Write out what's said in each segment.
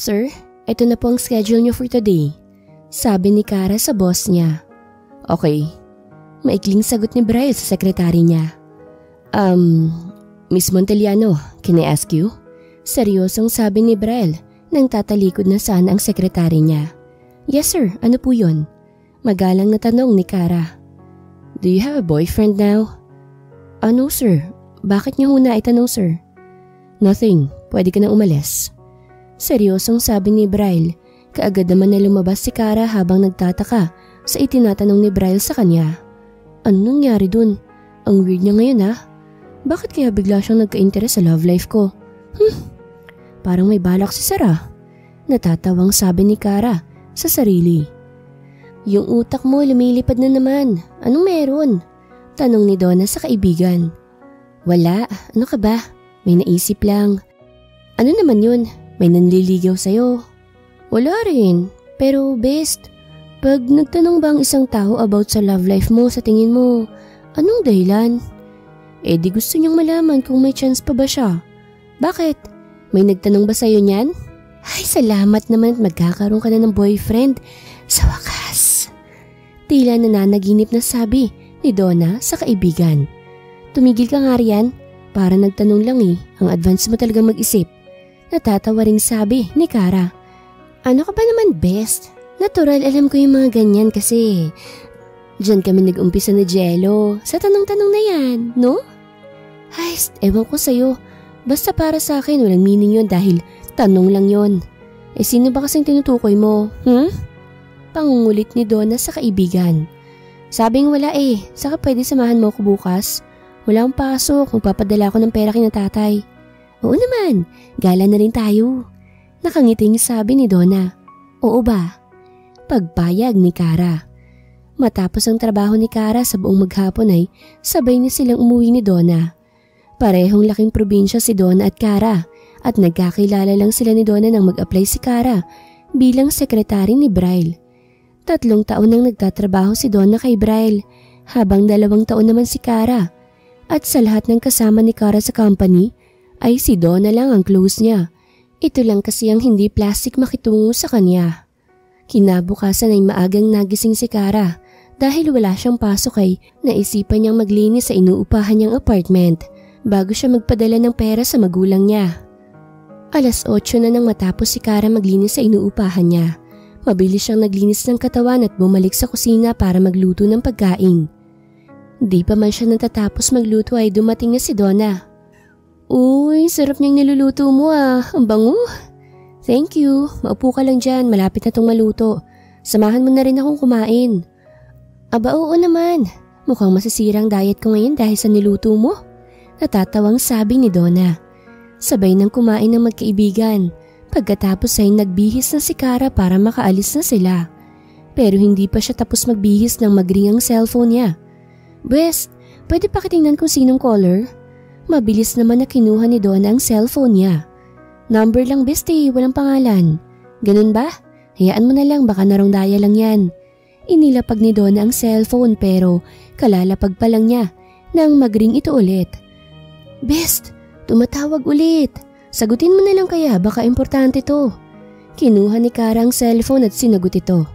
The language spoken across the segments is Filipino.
Sir, ito na po ang schedule niyo for today, sabi ni Cara sa boss niya. Okay. Maikling sagot ni Brian sa sekretary niya. Miss Monteliano, can I ask you? Seryosong sabi ni Brian nang tatalikod na sana ang sekretary niya. Yes sir, ano po yun? Magalang na tanong ni Cara. Do you have a boyfriend now? Ano sir? Bakit niyo na itanong sir? Nothing, pwede ka na umalis. Seryosong sabi ni Brian. Kaagad naman na lumabas si Cara habang nagtataka sa itinatanong ni Brian sa kanya. Ano nangyari dun? Ang weird niya ngayon ha? Bakit kaya bigla siyang nagka-interest sa love life ko? Parang may balak si Sarah. Natatawang sabi ni Cara sa sarili. Yung utak mo lumilipad na naman. Anong meron? Tanong ni Donna sa kaibigan. Wala, ano ka ba? May naisip lang. Ano naman yun? May nanliligaw sa'yo. Wala rin, pero best. Pag nagtanong ba ang isang tao about sa love life mo sa tingin mo, anong dahilan? Eh di gusto niyang malaman kung may chance pa ba siya. Bakit? May nagtanong ba sa'yo niyan? Ay salamat naman at magkakaroon ka na ng boyfriend. Sa wakas. Tila nananaginip na sabi ni Donna sa kaibigan. Tumigil ka nga riyan. Para nagtanong lang eh. Ang advance mo talagang mag-isip. Natatawa ring sabi ni Cara. Ano ka ba naman best? Natural alam ko yung mga ganyan kasi diyan kami nag-umpisa na Jello. Sa tanong-tanong na yan, no? Ay, ewan ko sa'yo. Basta para sa akin walang meaning yon dahil tanong lang yon. Eh sino ba kasing tinutukoy mo? Pangungulit ni Donna sa kaibigan. Sabing wala eh. Saka pwede samahan mo ako bukas? Wala akong pasok. Magpapadala ko ng pera kina tatay. Oo naman. Gala na rin tayo. Nakangiting sabi ni Donna. Oo ba? Pagpayag ni Cara. Matapos ang trabaho ni Cara sa buong maghapon ay sabay na silang umuwi ni Donna. Parehong laking probinsya si Donna at Cara at nagkakilala lang sila ni Donna nang mag-apply si Cara bilang sekretary ni Braille. 3 taon nang nagtatrabaho si Donna kay Braille habang 2 taon naman si Cara. At sa lahat ng kasama ni Cara sa company ay si Donna lang ang close niya. Ito lang kasi ang hindi plastic makitungo sa kanya. Kinabukasan ay maagang nagising si Cara dahil wala siyang pasok ay naisipan niyang maglinis sa inuupahan niyang apartment bago siya magpadala ng pera sa magulang niya. 8:00 na nang matapos si Cara maglinis sa inuupahan niya. Mabilis siyang naglinis ng katawan at bumalik sa kusina para magluto ng pagkain. Di pa man siya natatapos magluto ay dumating na si Donna. Uy, sarap niyang niluluto mo ah, ang bango. Thank you, maupo ka lang dyan, malapit na tong maluto. Samahan mo na rin akong kumain. Aba oo naman, mukhang masisirang diet ko ngayon dahil sa niluto mo. Natatawang sabi ni Donna. Sabay nang kumain ng magkaibigan. Pagkatapos ay nagbihis na si Cara para makaalis na sila. Pero hindi pa siya tapos magbihis nang magring ang cellphone niya. Bes, pwede pa kitingnan kung sinong caller? Mabilis naman na kinuha ni Donna ang cellphone niya. Number lang best eh, walang pangalan. Ganun ba? Hayaan mo na lang, baka narong-daya lang yan. Inilapag ni Donna ang cellphone pero kalalapag pa lang niya nang magring ito ulit. Best, tumatawag ulit. Sagutin mo na lang kaya, baka importante to. Kinuha ni Cara ang cellphone at sinagot ito.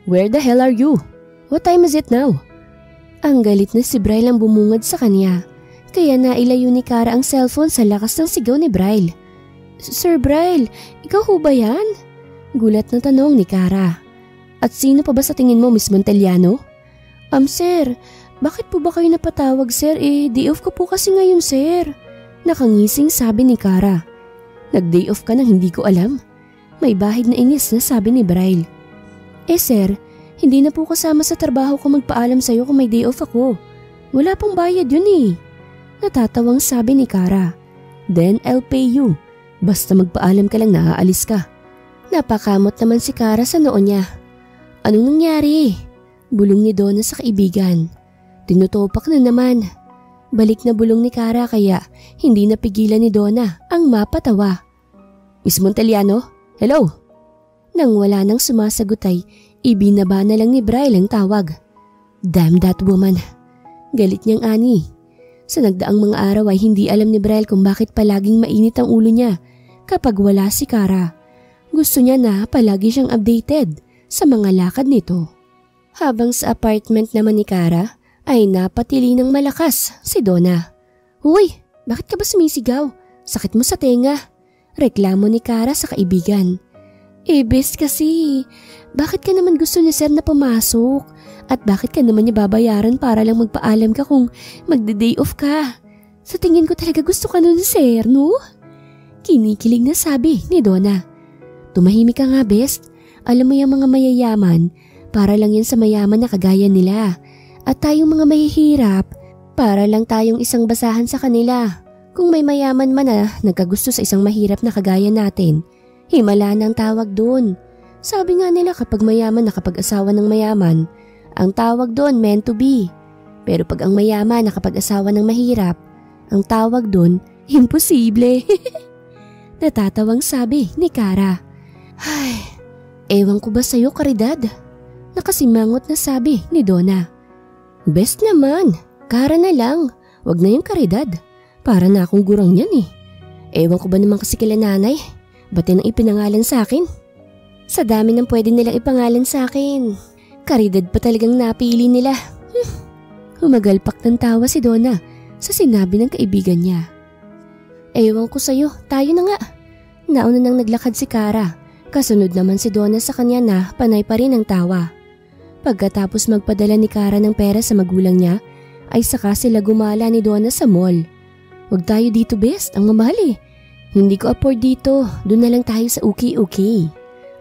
Where the hell are you? What time is it now? Ang galit na si Braille ang bumungad sa kanya. Kaya nailayo ni Cara ang cellphone sa lakas ng sigaw ni Braille. Sir Braille, ikaw ho ba yan? Gulat na tanong ni Cara. At sino pa ba sa tingin mo, Miss Monteliano? Sir, bakit po ba kayo napatawag sir? Day off ko po kasi ngayon sir. Nakangising sabi ni Cara. Nag-day off ka nang hindi ko alam? May bahid na inis na sabi ni Braille. Sir, hindi na po kasama sa trabaho ko magpaalam sa'yo kung may day off ako. Wala pong bayad yun eh. Natatawang sabi ni Cara. Then I'll pay you. Basta magpaalam ka lang na aalis ka. Napakamot naman si Cara sa noo niya. Anong nangyari? Bulong ni Donna sa kaibigan. Tinutopak na naman. Balik na bulong ni Cara kaya hindi napigilan ni Donna ang mapatawa. Miss Monteliano, hello? Nang wala nang sumasagot ay ibinaba na lang ni Braille ang tawag. Damn that woman. Galit niyang ani. Sa nagdaang mga araw ay hindi alam ni Braille kung bakit palaging mainit ang ulo niya kapag wala si Cara. Gusto niya na palagi siyang updated sa mga lakad nito. Habang sa apartment naman ni Kara ay napatili ng malakas si Donna. "Huy, bakit ka ba sumisigaw? Sakit mo sa tenga." Reklamo ni Kara sa kaibigan. "Best kasi, bakit ka naman gusto ni Sir na pumasok? At bakit ka naman niya babayaran para lang magpaalam ka kung magde-day off ka? Sa tingin ko talaga gusto ka nun ni Sir, no?" Kinikilig na sabi ni Donna. "Tumahimik ka nga, best. Alam mo yung mga mayayaman, para lang yan sa mayaman na kagaya nila. At tayong mga mahihirap, para lang tayong isang basahan sa kanila. Kung may mayaman man na nagkagusto sa isang mahirap na kagaya natin, himala ng tawag doon. Sabi nga nila kapag mayaman nakapag-asawa ng mayaman, ang tawag doon meant to be. Pero pag ang mayaman nakapag-asawa ng mahirap, ang tawag doon imposible." Natatawang sabi ni Kara. "Ay, ewan ko ba sa'yo, Caridad?" Nakasimangot na sabi ni Donna. "Best naman, Kara na lang. Wag na yung Caridad. Para na akong gurang yan eh. Ewan ko ba naman kasi kila nanay, ba't yan ang ipinangalan sa akin? Sa dami ng pwede nilang ipangalan sa akin, Caridad pa talagang napili nila." Humagalpak ng tawa si Donna sa sinabi ng kaibigan niya. "Ewan ko sa'yo, tayo na nga." Nauna nang naglakad si Kara. Kasunod naman si Donna sa kanya na panay pa rin ang tawa. Pagkatapos magpadala ni Kara ng pera sa magulang niya, ay saka sila gumala ni Donna sa mall. "Wag tayo dito, best. Ang mamahal eh. Hindi ko afford dito. Doon na lang tayo sa okay.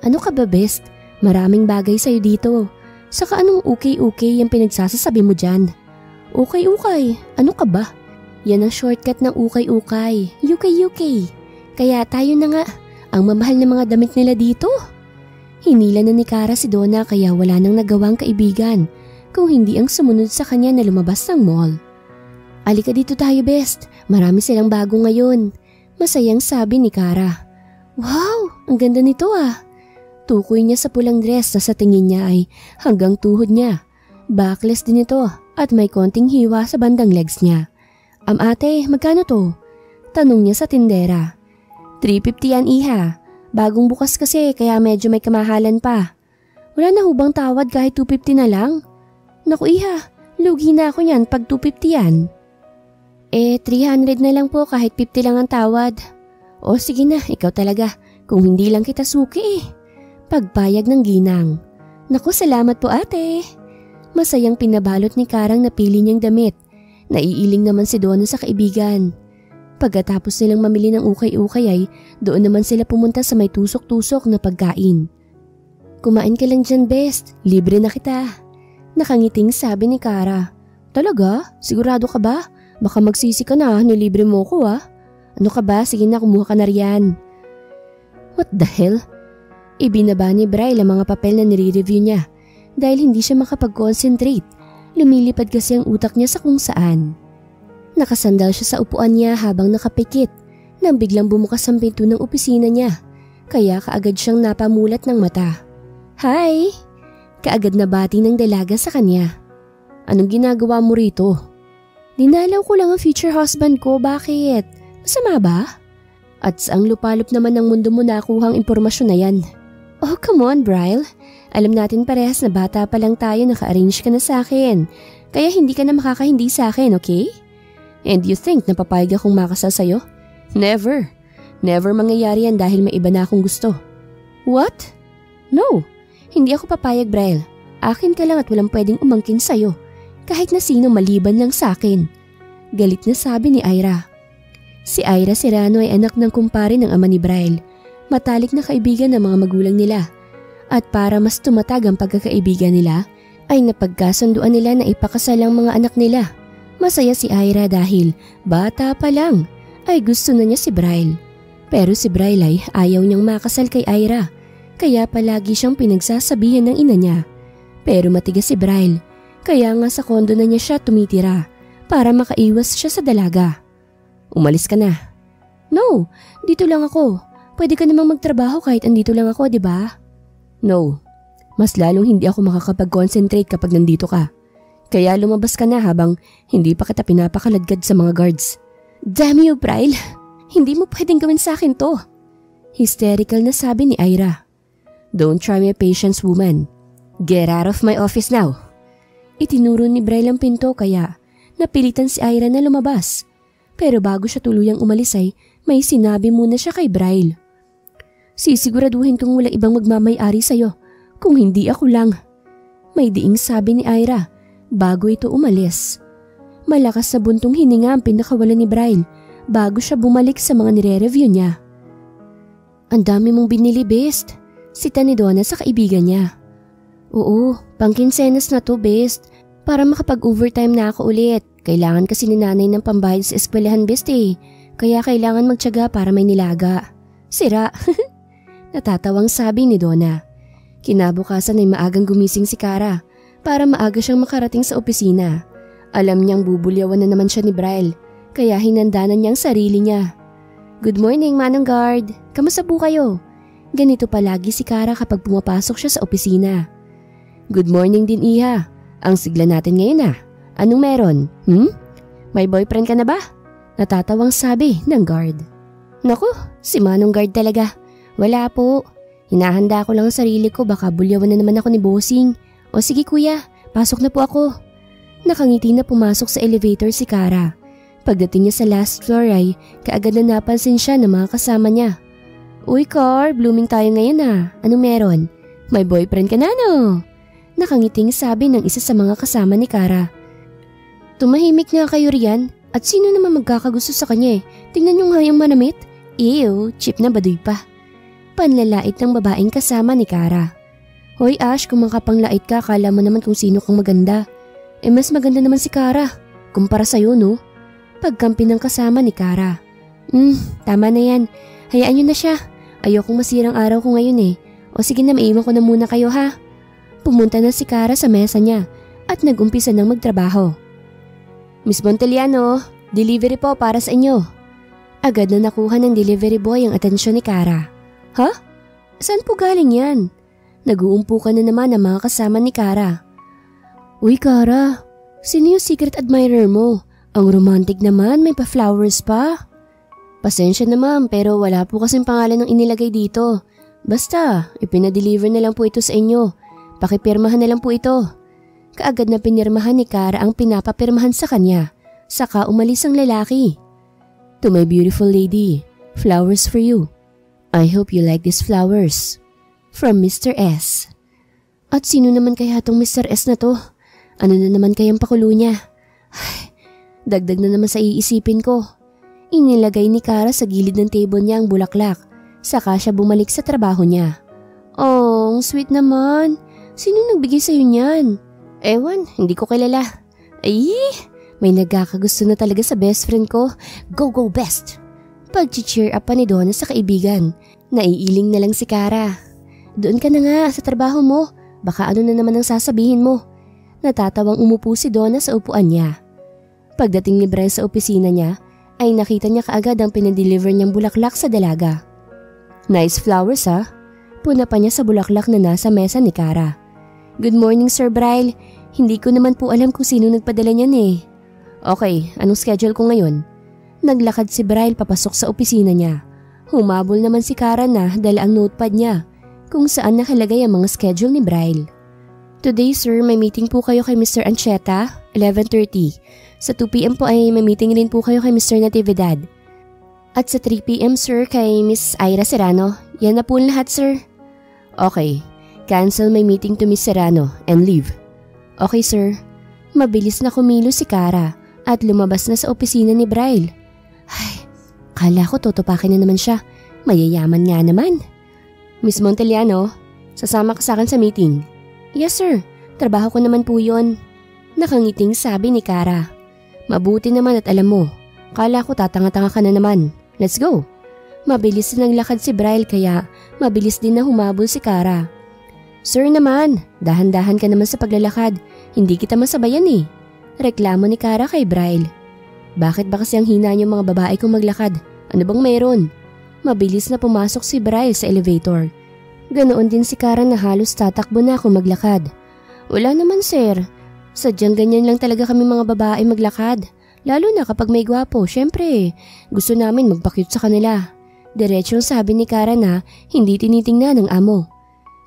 "Ano ka ba, best? Maraming bagay sa'yo dito. Saka anong okay yung pinagsasasabi mo dyan? Okay. Ano ka ba? Yan ang shortcut ng ukay. UK. Kaya tayo na nga. Ang mamahal na mga damit nila dito." Hinila na ni Kara si Donna kaya wala nang nagawang kaibigan kung hindi ang sumunod sa kanya na lumabas ng mall. "Alika dito tayo, best. Marami silang bago ngayon." Masayang sabi ni Kara. "Wow, ang ganda nito ah." Tukoy niya sa pulang dress na sa tingin niya ay hanggang tuhod niya. Backless din ito at may konting hiwa sa bandang legs niya. Ate, magkano to?" Tanong niya sa tindera. 350 yan, iha. Bagong bukas kasi kaya medyo may kamahalan pa. Wala na hubang tawad kahit 250 na lang? Naku iha, lugi na ako niyan pag 250 yan. 300 na lang po kahit 50 lang ang tawad. O sige na, ikaw talaga. Kung hindi lang kita suki eh. Pagpayag ng ginang. Naku, salamat po ate. Masayang pinabalot ni Karang napili niyang damit. Naiiling naman si Donna sa kaibigan. Pagkatapos nilang mamili ng ukay-ukay ay doon naman sila pumunta sa may tusok-tusok na pagkain. "Kumain ka lang dyan, best. Libre na kita." Nakangiting sabi ni Kara. "Talaga? Sigurado ka ba? Baka magsisi ka na, nilibre mo ko ah. Ano ka ba? Sige na, kumuha ka na riyan." What the hell? Ibinaba ni Bray ang mga papel na nire-review niya dahil hindi siya makapag-concentrate. Lumilipad kasi ang utak niya sa kung saan. Nakasandal siya sa upuan niya habang nakapikit nang biglang bumukas ang pinto ng opisina niya. Kaya kaagad siyang napamulat ng mata. "Hi!" Kaagad na bati ng dalaga sa kanya. "Anong ginagawa mo rito?" "Dinalaw ko lang ang future husband ko, bakit? Masama ba?" "At saang lupalop naman ng mundo mo nakuhang impormasyon na yan?" "Oh come on, Bryle. Alam natin parehas na bata pa lang tayo, naka-arrange ka na sa akin. Kaya hindi ka na makakahindi sa akin, okay? And you think na papayag akong makasal sa'yo? Never. Never mangyayari yan dahil may iba na akong gusto." "What?" "No, hindi ako papayag, Bryle. Akin ka lang at walang pwedeng umangkin sa'yo. Kahit na sino maliban lang sa akin." Galit na sabi ni Ira. Si Ira Serrano ay anak ng kumpare ng ama ni Bryle. Matalik na kaibigan ng mga magulang nila. At para mas tumatag ang pagkakaibigan nila, ay napagkasunduan nila na ipakasal ang mga anak nila. Masaya si Ira dahil bata pa lang ay gusto na niya si Bryle. Pero si Bryle ay ayaw niyang makasal kay Ira, kaya palagi siyang pinagsasabihan ng ina niya. Pero matigas si Bryle, kaya nga sa kondo na niya siya tumitira para makaiwas siya sa dalaga. "Umalis ka na." "No, dito lang ako. Pwede ka namang magtrabaho kahit andito lang ako, di ba?" "No, mas lalong hindi ako makakapag-concentrate kapag nandito ka. Kaya lumabas ka na habang hindi pa kita pinapakaladkad sa mga guards." "Damn you, Bryle. Hindi mo pwedeng gawin sa akin to." Hysterical na sabi ni Ira. Don't try my patience, woman. Get out of my office now. Itinuro ni Braille ang pinto kaya napilitan si Ira na lumabas. Pero bago siya tuluyang umalis ay may sinabi muna siya kay Braille. Sisiguraduhin kong wala ibang magmamay-ari sa'yo kung hindi ako lang. May diing sabi ni Ira bago ito umalis. Malakas na buntong hininga ang pinakawalan ni Braille bago siya bumalik sa mga nire-review niya. Ang dami mong binili, best. Sita ni Donna sa kaibigan niya. Oo, pang-kinsenas na to, best. Para makapag-overtime na ako ulit. Kailangan kasi ni nanay ng pambayad sa eskwelahan, best eh. Kaya kailangan magtiyaga para may nilaga. Sira. Natatawang sabi ni Donna. Kinabukasan ay maagang gumising si Cara para maaga siyang makarating sa opisina. Alam niyang bubulyawan na naman siya ni Braille, kaya hinanda na niyang sarili niya. Good morning, Manong Guard. Kamusta po kayo? Ganito palagi si Cara kapag pumapasok siya sa opisina. Good morning din, Iha. Ang sigla natin ngayon ah. Anong meron? May boyfriend ka na ba? Natatawang sabi ng guard. Naku, si Manong Guard talaga. Wala po. Hinahanda ko lang ang sarili ko, baka bulyawan na naman ako ni Bossing. O sige kuya, pasok na po ako. Nakangiti na pumasok sa elevator si Cara. Pagdating niya sa last floor ay kaagad na napansin siya ng mga kasama niya. Uy Car, blooming tayo ngayon ah. Anong meron? May boyfriend ka na no? Nakangiting sabi ng isa sa mga kasama ni Cara. Tumahimik nga kayo riyan at sino naman magkakagusto sa kanya eh. Tingnan niyo nga yung manamit. Ew, cheap na baduy pa. Panlalait ng babaeng kasama ni Cara. Hoy Ash, kung makapanglait ka, akala mo naman kung sino kang maganda. Mas maganda naman si Cara, kumpara sa'yo no? Pagkampi ng kasama ni Cara. Tama na yan. Hayaan niyo na siya. Ayokong masirang araw ko ngayon eh. O sige na, maiwan ko na muna kayo ha. Pumunta na si Cara sa mesa niya at nag-umpisa ng magtrabaho. Miss Monteliano, delivery po para sa inyo. Agad na nakuha ng delivery boy ang atensyon ni Cara. Ha? Saan po galing yan? Nag-uumpukan na naman ang mga kasama ni Cara. Uy Cara, sino yung secret admirer mo? Ang romantic naman, may pa-flowers pa. Pasensya na ma'am, pero wala po kasing pangalan ng inilagay dito. Basta, ipinadeliver na lang po ito sa inyo. Pakipirmahan na lang po ito. Kaagad na pinirmahan ni Cara ang pinapapirmahan sa kanya. Saka umalis ang lalaki. To my beautiful lady, flowers for you. I hope you like these flowers. From Mr. S. At sino naman kaya tong Mr. S na to? Ano na naman kayang pakulo niya? Ay, dagdag na naman sa iisipin ko. Inilagay ni Cara sa gilid ng table niya ang bulaklak. Saka siya bumalik sa trabaho niya. Oh, sweet naman. Sino nagbigay sa'yo niyan? Ewan, hindi ko kilala. Ay, may nagkakagusto na talaga sa best friend ko. Go, go, best! Pag-cheer up pa ni Donna sa kaibigan. Naiiling na lang si Cara. Doon ka na nga sa trabaho mo. Baka ano na naman ang sasabihin mo. Natatawang umupo si Donna sa upuan niya. Pagdating ni Brian sa opisina niya, ay nakita niya kaagad ang pinadeliver niyang bulaklak sa dalaga. Nice flowers ha? Puna pa niya sa bulaklak na nasa mesa ni Cara. Good morning Sir Braille. Hindi ko naman po alam kung sino nagpadala niyan eh. Okay, anong schedule ko ngayon? Naglakad si Braille papasok sa opisina niya. Humabol naman si Cara na dala ang notepad niya kung saan nakalagay ang mga schedule ni Braille. Today sir, may meeting po kayo kay Mr. Ancheta, 11:30. Sa 2 p.m. po ay may meeting rin po kayo kay Mr. Natividad. At sa 3 p.m. sir kay Miss Ira Serrano. Yan na po lahat sir. Okay, cancel my meeting to Miss Serrano and leave. Okay sir. Mabilis na kumilos si Cara at lumabas na sa opisina ni Braille. Ay, kala ko tutupakin na naman siya. Mayayaman nga naman. Miss Monteliano, sasama ka sa akin sa meeting. Yes sir, trabaho ko naman po yun. Nakangiting sabi ni Cara. Mabuti naman at alam mo, kala ko tatanga-tanga ka na naman. Let's go. Mabilis na naglakad si Braille kaya mabilis din na humabol si Cara. Sir naman, dahan-dahan ka naman sa paglalakad. Hindi kita masabayan eh. Reklamo ni Cara kay Braille. Bakit ba kasi ang hina niyo mga babae kung maglakad? Ano bang meron? Mabilis na pumasok si Braille sa elevator. Ganoon din si Cara na halos tatakbo na kung maglakad. Wala naman sir. Sadyang ganyan lang talaga kami mga babae maglakad. Lalo na kapag may gwapo, syempre. Gusto namin magpa-cute sa kanila. Diretsong sabi ni Kara na hindi tinitingnan ng amo.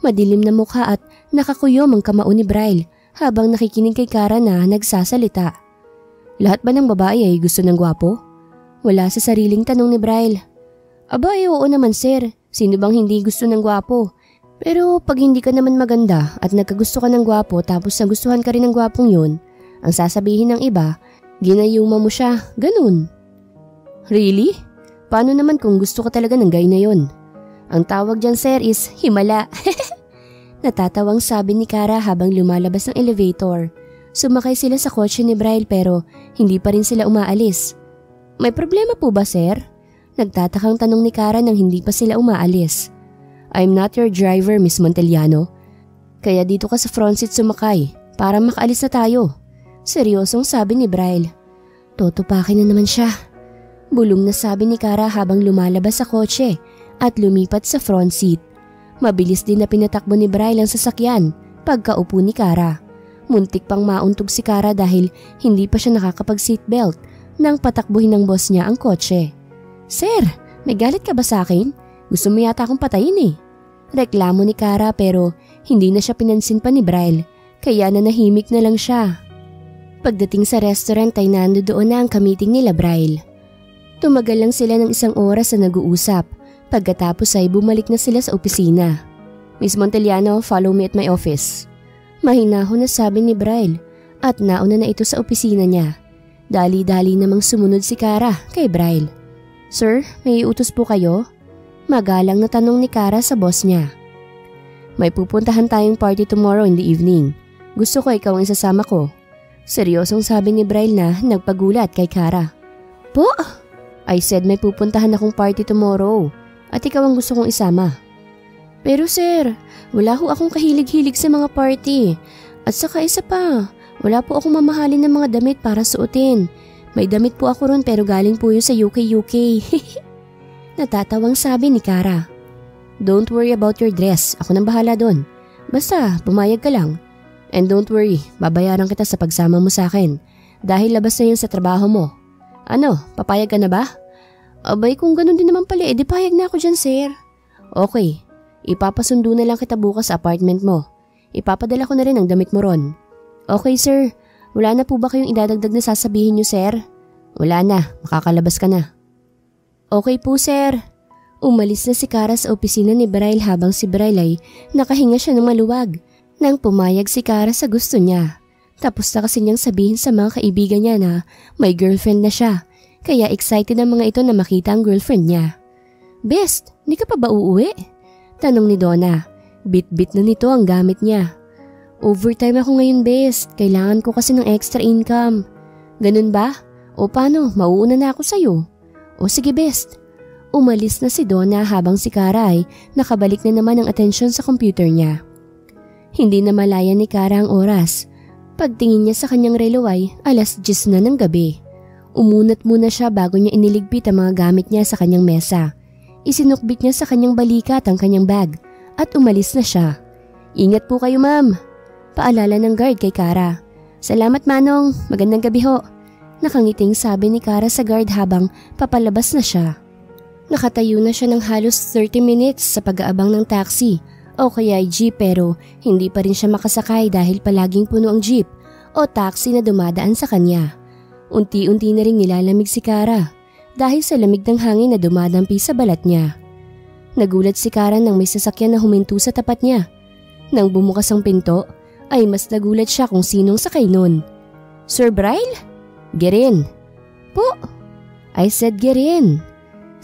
Madilim na mukha at nakakuyom ang kamao ni Braille habang nakikinig kay Kara na nagsasalita. Lahat ba ng babae ay gusto ng gwapo? Wala sa sariling tanong ni Braille. Aba oo naman sir, sino bang hindi gusto ng gwapo? Pero pag hindi ka naman maganda at nagkagusto ka ng gwapo tapos nagustuhan ka rin ng gwapong yun, ang sasabihin ng iba, ginayuma mo siya, ganun. Really? Paano naman kung gusto ka talaga ng guy na yun? Ang tawag dyan sir is himala. Natatawang sabi ni Kara habang lumalabas ng elevator. Sumakay sila sa kotse ni Braille pero hindi pa rin sila umaalis. May problema po ba sir? Nagtatakang tanong ni Kara nang hindi pa sila umaalis. I'm not your driver, Miss Montellano. Kaya dito ka sa front seat sumakay para makaalis na tayo. Seryosong sabi ni Braille. Totopakin na naman siya. Bulong na sabi ni Kara habang lumalabas sa kotse at lumipat sa front seat. Mabilis din na pinatakbo ni Braille ang sasakyan pagkaupo ni Kara. Muntik pang mauntog si Kara dahil hindi pa siya nakakapag-seatbelt nang patakbuhin ng boss niya ang kotse. Sir, may galit ka ba sa akin? Gusto mo yata akong patayin eh. Reklamo ni Kara pero hindi na siya pinansin pa ni Braille kaya nanahimik na lang siya. Pagdating sa restaurant ay nandoon na ang kamiting nila Braille. Tumagal lang sila ng 1 oras na nag-uusap. Pagkatapos ay bumalik na sila sa opisina. Miss Montellano, follow me at my office. Mahinahon na sabi ni Braille at nauna na ito sa opisina niya. Dali-dali namang sumunod si Kara kay Braille. Sir, may utos po kayo? Magalang na tanong ni Kara sa boss niya. May pupuntahan tayong party tomorrow in the evening. Gusto ko ikaw ang isasama ko. Seryosong sabi ni Braille na nagpagulat kay Kara. Po? I said may pupuntahan akong party tomorrow at ikaw ang gusto kong isama. Pero sir, wala ho akong kahilig-hilig sa mga party. At saka isa pa, wala po akong mamahalin ng mga damit para suotin. May damit po ako ron pero galing po yun sa UK. Natatawang sabi ni Kara. Don't worry about your dress, ako nang bahala doon. Basta, pumayag ka lang. And don't worry, babayaran kita sa pagsama mo sa akin dahil labas na yun sa trabaho mo. Ano, papayag ka na ba? Abay kung ganun din naman pala, edi payag na ako dyan sir. Okay, ipapasundo na lang kita bukas sa apartment mo. Ipapadala ko na rin ang damit mo ron. Okay sir, wala na po ba kayong idadagdag na sasabihin niyo sir? Wala na, makakalabas ka na. Okay po sir. Umalis na si Kara sa opisina ni Braille habang si Braille ay nakahinga siya ng maluwag nang pumayag si Kara sa gusto niya. Tapos na kasi niyang sabihin sa mga kaibigan niya na may girlfriend na siya. Kaya excited ang mga ito na makita ang girlfriend niya. Best, hindi ka pa ba uuwi? Tanong ni Donna. Bit-bit na nito ang gamit niya. Overtime ako ngayon best, kailangan ko kasi ng extra income. Ganun ba? O paano, mauuna na ako sa'yo? O sige best. Umalis na si Donna habang si Kara ay nakabalik na naman ang atensyon sa computer niya. Hindi na malaya ni Kara ang oras. Pagtingin niya sa kanyang relo ay 10:00 na ng gabi. Umunat muna siya bago niya iniligpit ang mga gamit niya sa kanyang mesa. Isinukbit niya sa kanyang balikat ang kanyang bag at umalis na siya. Ingat po kayo ma'am. Paalala ng guard kay Kara. Salamat Manong, magandang gabi ho. Nakangiting sabi ni Kara sa guard habang papalabas na siya. Nakatayo na siya ng halos 30 minutes sa pag-aabang ng taxi o kaya ay jeep pero hindi pa rin siya makasakay dahil palaging puno ang jeep o taxi na dumadaan sa kanya. Unti-unti na rin nilalamig si Kara dahil sa lamig ng hangin na dumadampi sa balat niya. Nagulat si Kara nang may sasakyan na huminto sa tapat niya. Nang bumukas ang pinto, ay mas nagulat siya kung sinong sakay nun. Sir Braille? Get in. Po? I said get in.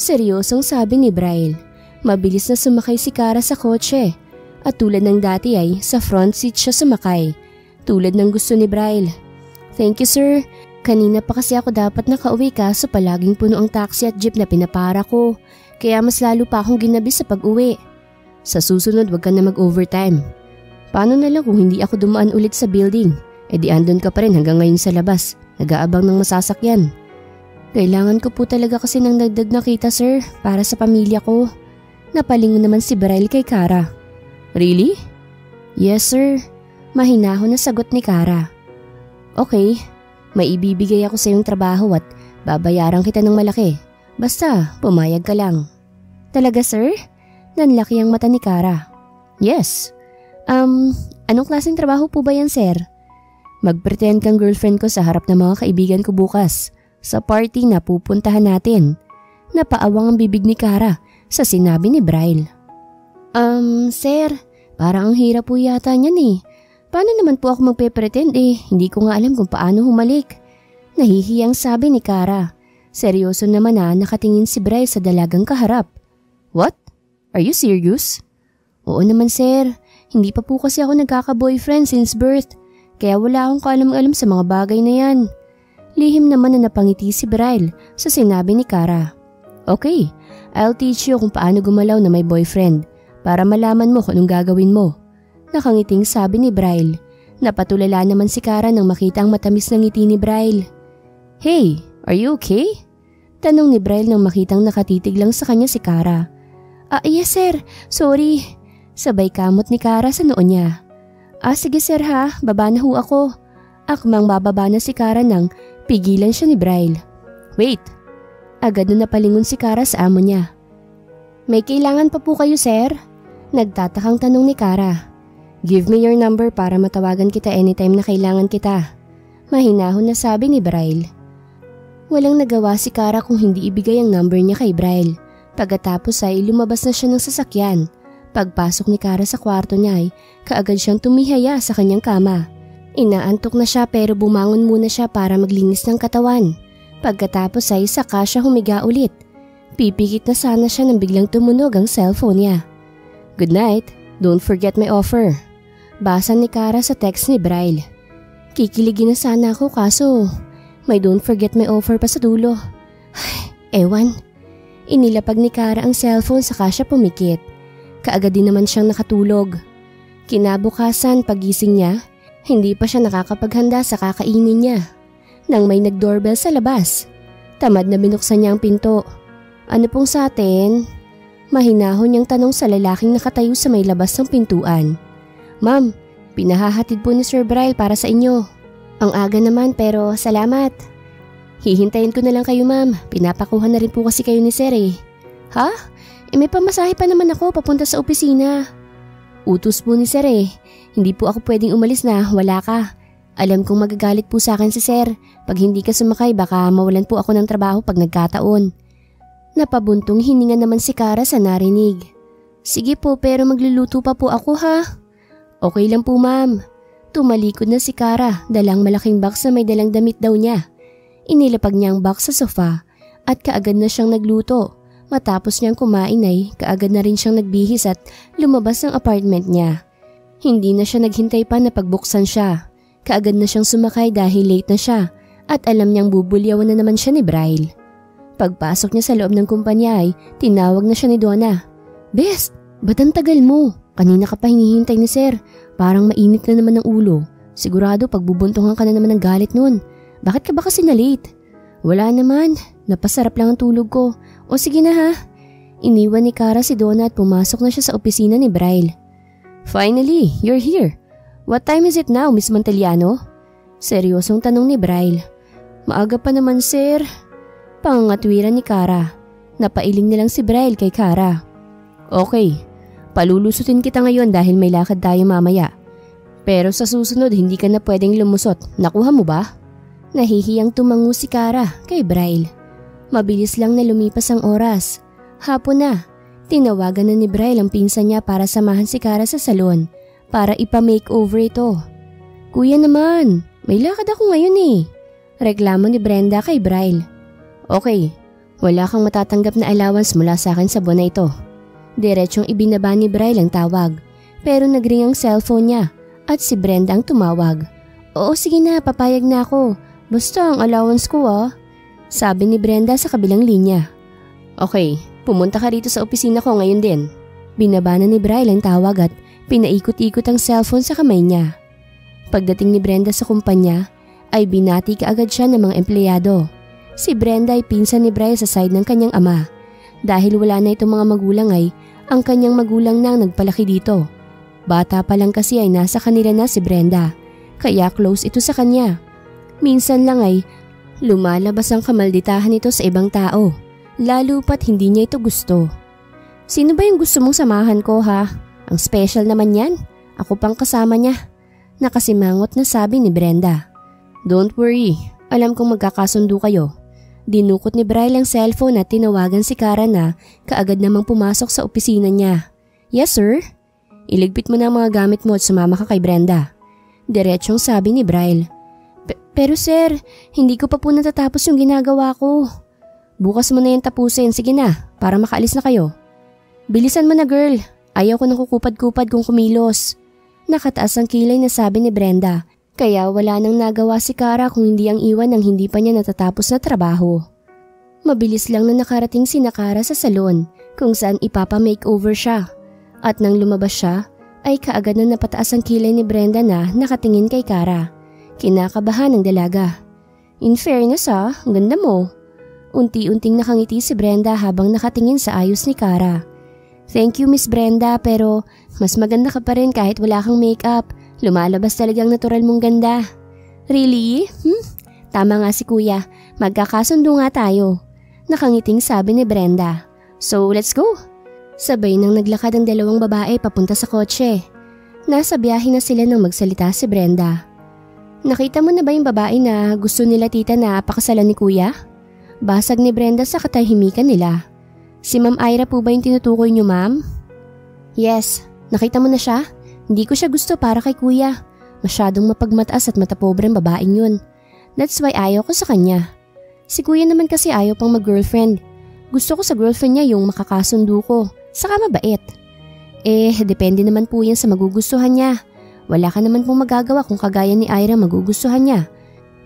Seryosong sabi ni Braille. Mabilis na sumakay si Kara sa kotse at tulad ng dati ay sa front seat siya sumakay. Tulad ng gusto ni Braille. Thank you sir. Kanina pa kasi ako dapat nakauwi kaso palaging puno ang taxi at jeep na pinapara ko. Kaya mas lalo pa akong ginabi sa pag-uwi. Sa susunod wag ka na mag-overtime. Paano na lang kung hindi ako dumaan ulit sa building? E di andun ka pa rin hanggang ngayon sa labas. Nag-aabang ng masasakyan. Kailangan ko po talaga kasi ng dagdag na kita sir para sa pamilya ko. Napalingon naman si Braille kay Kara. Really? Yes sir. Mahinahon na sagot ni Kara. Okay. May ibibigay ako sa iyong trabaho at babayaran kita ng malaki. Basta, pumayag ka lang. Talaga sir? Nanlaki ang mata ni Kara. Yes. Anong klaseng trabaho po ba yan sir? Mag-pretend kang girlfriend ko sa harap ng mga kaibigan ko bukas sa party na pupuntahan natin. Napaawang ang bibig ni Kara sa sinabi ni Braille. Sir, parang ang hirap po yata niyan eh. Paano naman po ako magpe-pretend eh? Hindi ko nga alam kung paano humalik. Nahihiyang sabi ni Kara. Seryoso naman nakatingin si Braille sa dalagang kaharap. What? Are you serious? Oo naman sir, hindi pa po kasi ako nagkaka-boyfriend since birth. Kaya wala akong kaalam-alam sa mga bagay na yan. Lihim naman na napangiti si Braille sa sinabi ni Kara. Okay, I'll teach you kung paano gumalaw na may boyfriend para malaman mo kung anong gagawin mo. Nakangiting sabi ni Braille. Napatulala naman si Kara nang makita ang matamis na ngiti ni Braille. Hey, are you okay? Tanong ni Braille nang makitang nakatitig lang sa kanya si Kara. Yes sir, sorry. Sabay kamot ni Kara sa noo niya. Sige sir ha, baba na ho ako. Akmang bababa na si Kara nang pigilan siya ni Braille. Wait. Agad na napalingon si Kara sa amo niya. May kailangan pa po kayo sir? Nagtatakang tanong ni Kara. Give me your number para matawagan kita anytime na kailangan kita. Mahinahon na sabi ni Braille. Walang nagawa si Kara kung hindi ibigay ang number niya kay Braille. Pagkatapos ay lumabas na siya ng sasakyan. Pagpasok ni Kara sa kwarto niya ay kaagad siyang tumihaya sa kanyang kama. Inaantok na siya pero bumangon muna siya para maglinis ng katawan. Pagkatapos ay saka siya humiga ulit. Pipikit na sana siya nang biglang tumunog ang cellphone niya. Good night, don't forget my offer. Basa ni Kara sa text ni Braille. Kikiligin na sana ako kaso may don't forget my offer pa sa dulo. Ewan. Inilapag ni Kara ang cellphone saka siya pumikit. Kaagad din naman siyang nakatulog. Kinabukasan pagising niya, hindi pa siya nakakapaghanda sa kakainin niya. Nang may nag-doorbell sa labas, tamad na binuksan niya ang pinto. Ano pong sa atin? Mahinahon niyang tanong sa lalaking nakatayo sa may labas ng pintuan. Ma'am, pinahahatid po ni Sir Braille para sa inyo. Ang aga naman pero salamat. Hihintayin ko na lang kayo ma'am, pinapakuha na rin po kasi kayo ni Sir eh. Ha? May pamasahe pa naman ako papunta sa opisina. Utos po ni Sir eh, hindi po ako pwedeng umalis na wala ka. Alam kong magagalit po sa akin si Sir, pag hindi ka sumakay baka mawalan po ako ng trabaho pag nagkataon. Napabuntong hininga naman si Kara sa narinig. Sige po pero magluluto pa po ako ha. Okay lang po ma'am. Tumalikod na si Kara, dalang malaking box na may dalang damit daw niya. Inilapag niya ang box sa sofa at kaagad na siyang nagluto. Matapos niyang kumain ay kaagad na rin siyang nagbihis at lumabas ng apartment niya. Hindi na siya naghintay pa na pagbuksan siya. Kaagad na siyang sumakay dahil late na siya at alam niyang bubulyawan na naman siya ni Braille. Pagpasok niya sa loob ng kumpanya ay tinawag na siya ni Donna. Best, ba't ang tagal mo? Kanina ka pa hinihintay ni Sir. Parang mainit na naman ang ulo. Sigurado pagbubuntungan ka na naman ng galit nun. Bakit ka ba kasi na-late? Wala naman, napasarap lang ang tulog ko. O sige na ha. Iniwan ni Kara si Donna at pumasok na siya sa opisina ni Braille. Finally, you're here. What time is it now, Miss Monteliano? Seryosong tanong ni Braille. Maaga pa naman, sir. Pangangatwiran ni Kara. Napailing na lang si Braille kay Kara. Okay, palulusutin kita ngayon dahil may lakad tayo mamaya. Pero sa susunod hindi ka na pwedeng lumusot. Nakuha mo ba? Nahihiyang tumango si Kara kay Braille. Mabilis lang na lumipas ang oras. Hapon na. Tinawagan na ni Braille ang pinsan niya para samahan si Kara sa salon para ipa-makeover ito. Kuya naman, may lakad ako ngayon eh. Reklamo ni Brenda kay Braille. Okay, wala kang matatanggap na allowance mula sa akin sa buwan na ito. Diretsong ibinaba ni Braille ang tawag pero nagring ang cellphone niya at si Brenda ang tumawag. Oo sige na, papayag na ako. Basta ang allowance ko sabi ni Brenda sa kabilang linya. Okay, pumunta ka rito sa opisina ko ngayon din. Binaba na ni Braille ang tawag at pinaikot-ikot ang cellphone sa kamay niya. Pagdating ni Brenda sa kumpanya ay binati kaagad siya ng mga empleyado. Si Brenda ay pinsan ni Braille sa side ng kanyang ama. Dahil wala na itong mga magulang ay ang kanyang magulang na ang nagpalaki dito. Bata pa lang kasi ay nasa kanila na si Brenda, kaya close ito sa kanya. Minsan lang ay lumalabas ang kamalditahan nito sa ibang tao, lalo pat hindi niya ito gusto. Sino ba yung gusto mong samahan ko ha? Ang special naman yan. Ako pang kasama niya. Nakasimangot na sabi ni Brenda. Don't worry, alam kong magkakasundo kayo. Dinukot ni Bryl ang cellphone at tinawagan si Kara na kaagad namang pumasok sa opisina niya. Yes sir? Iligpit mo na ang mga gamit mo at sumama ka kay Brenda. Diretsyong sabi ni Bryl. Pero sir, hindi ko pa po natatapos yung ginagawa ko. Bukas mo na yung tapusin, sige na, para makaalis na kayo. Bilisan mo na girl, ayaw ko nang kukupad-kupad kung kumilos. Nakataas ang kilay na sabi ni Brenda, kaya wala nang nagawa si Kara kung hindi ang iwan ng hindi pa niya natatapos na trabaho. Mabilis lang na nakarating si Kara sa salon kung saan ipapa-makeover siya. At nang lumabas siya, ay kaagad na napataas ang kilay ni Brenda na nakatingin kay Kara. Kinakabahan ng dalaga. In fairness ang ganda mo. Unti-unting nakangiti si Brenda habang nakatingin sa ayos ni Kara. Thank you Miss Brenda pero mas maganda ka pa rin kahit wala kang makeup. Lumalabas talagang natural mong ganda. Really? Tama nga si kuya, magkakasundo nga tayo. Nakangiting sabi ni Brenda. So let's go. Sabay nang naglakad ang dalawang babae papunta sa kotse. Nasa biyahe na sila nang magsalita si Brenda. Nakita mo na ba yung babae na gusto nila tita na pakasalan ni kuya? Basag ni Brenda sa katahimikan nila. Si Ma'am Ira po ba yung tinutukoy niyo, ma'am? Yes, nakita mo na siya? Hindi ko siya gusto para kay kuya. Masyadong mapagmataas at matapobre ang babaeng yun. That's why ayaw ko sa kanya. Si kuya naman kasi ayaw pang mag-girlfriend. Gusto ko sa girlfriend niya yung makakasundo ko. Saka mabait. Depende naman po yan sa magugustuhan niya. Wala ka naman pong magagawa kung kagaya ni Ira magugustuhan niya.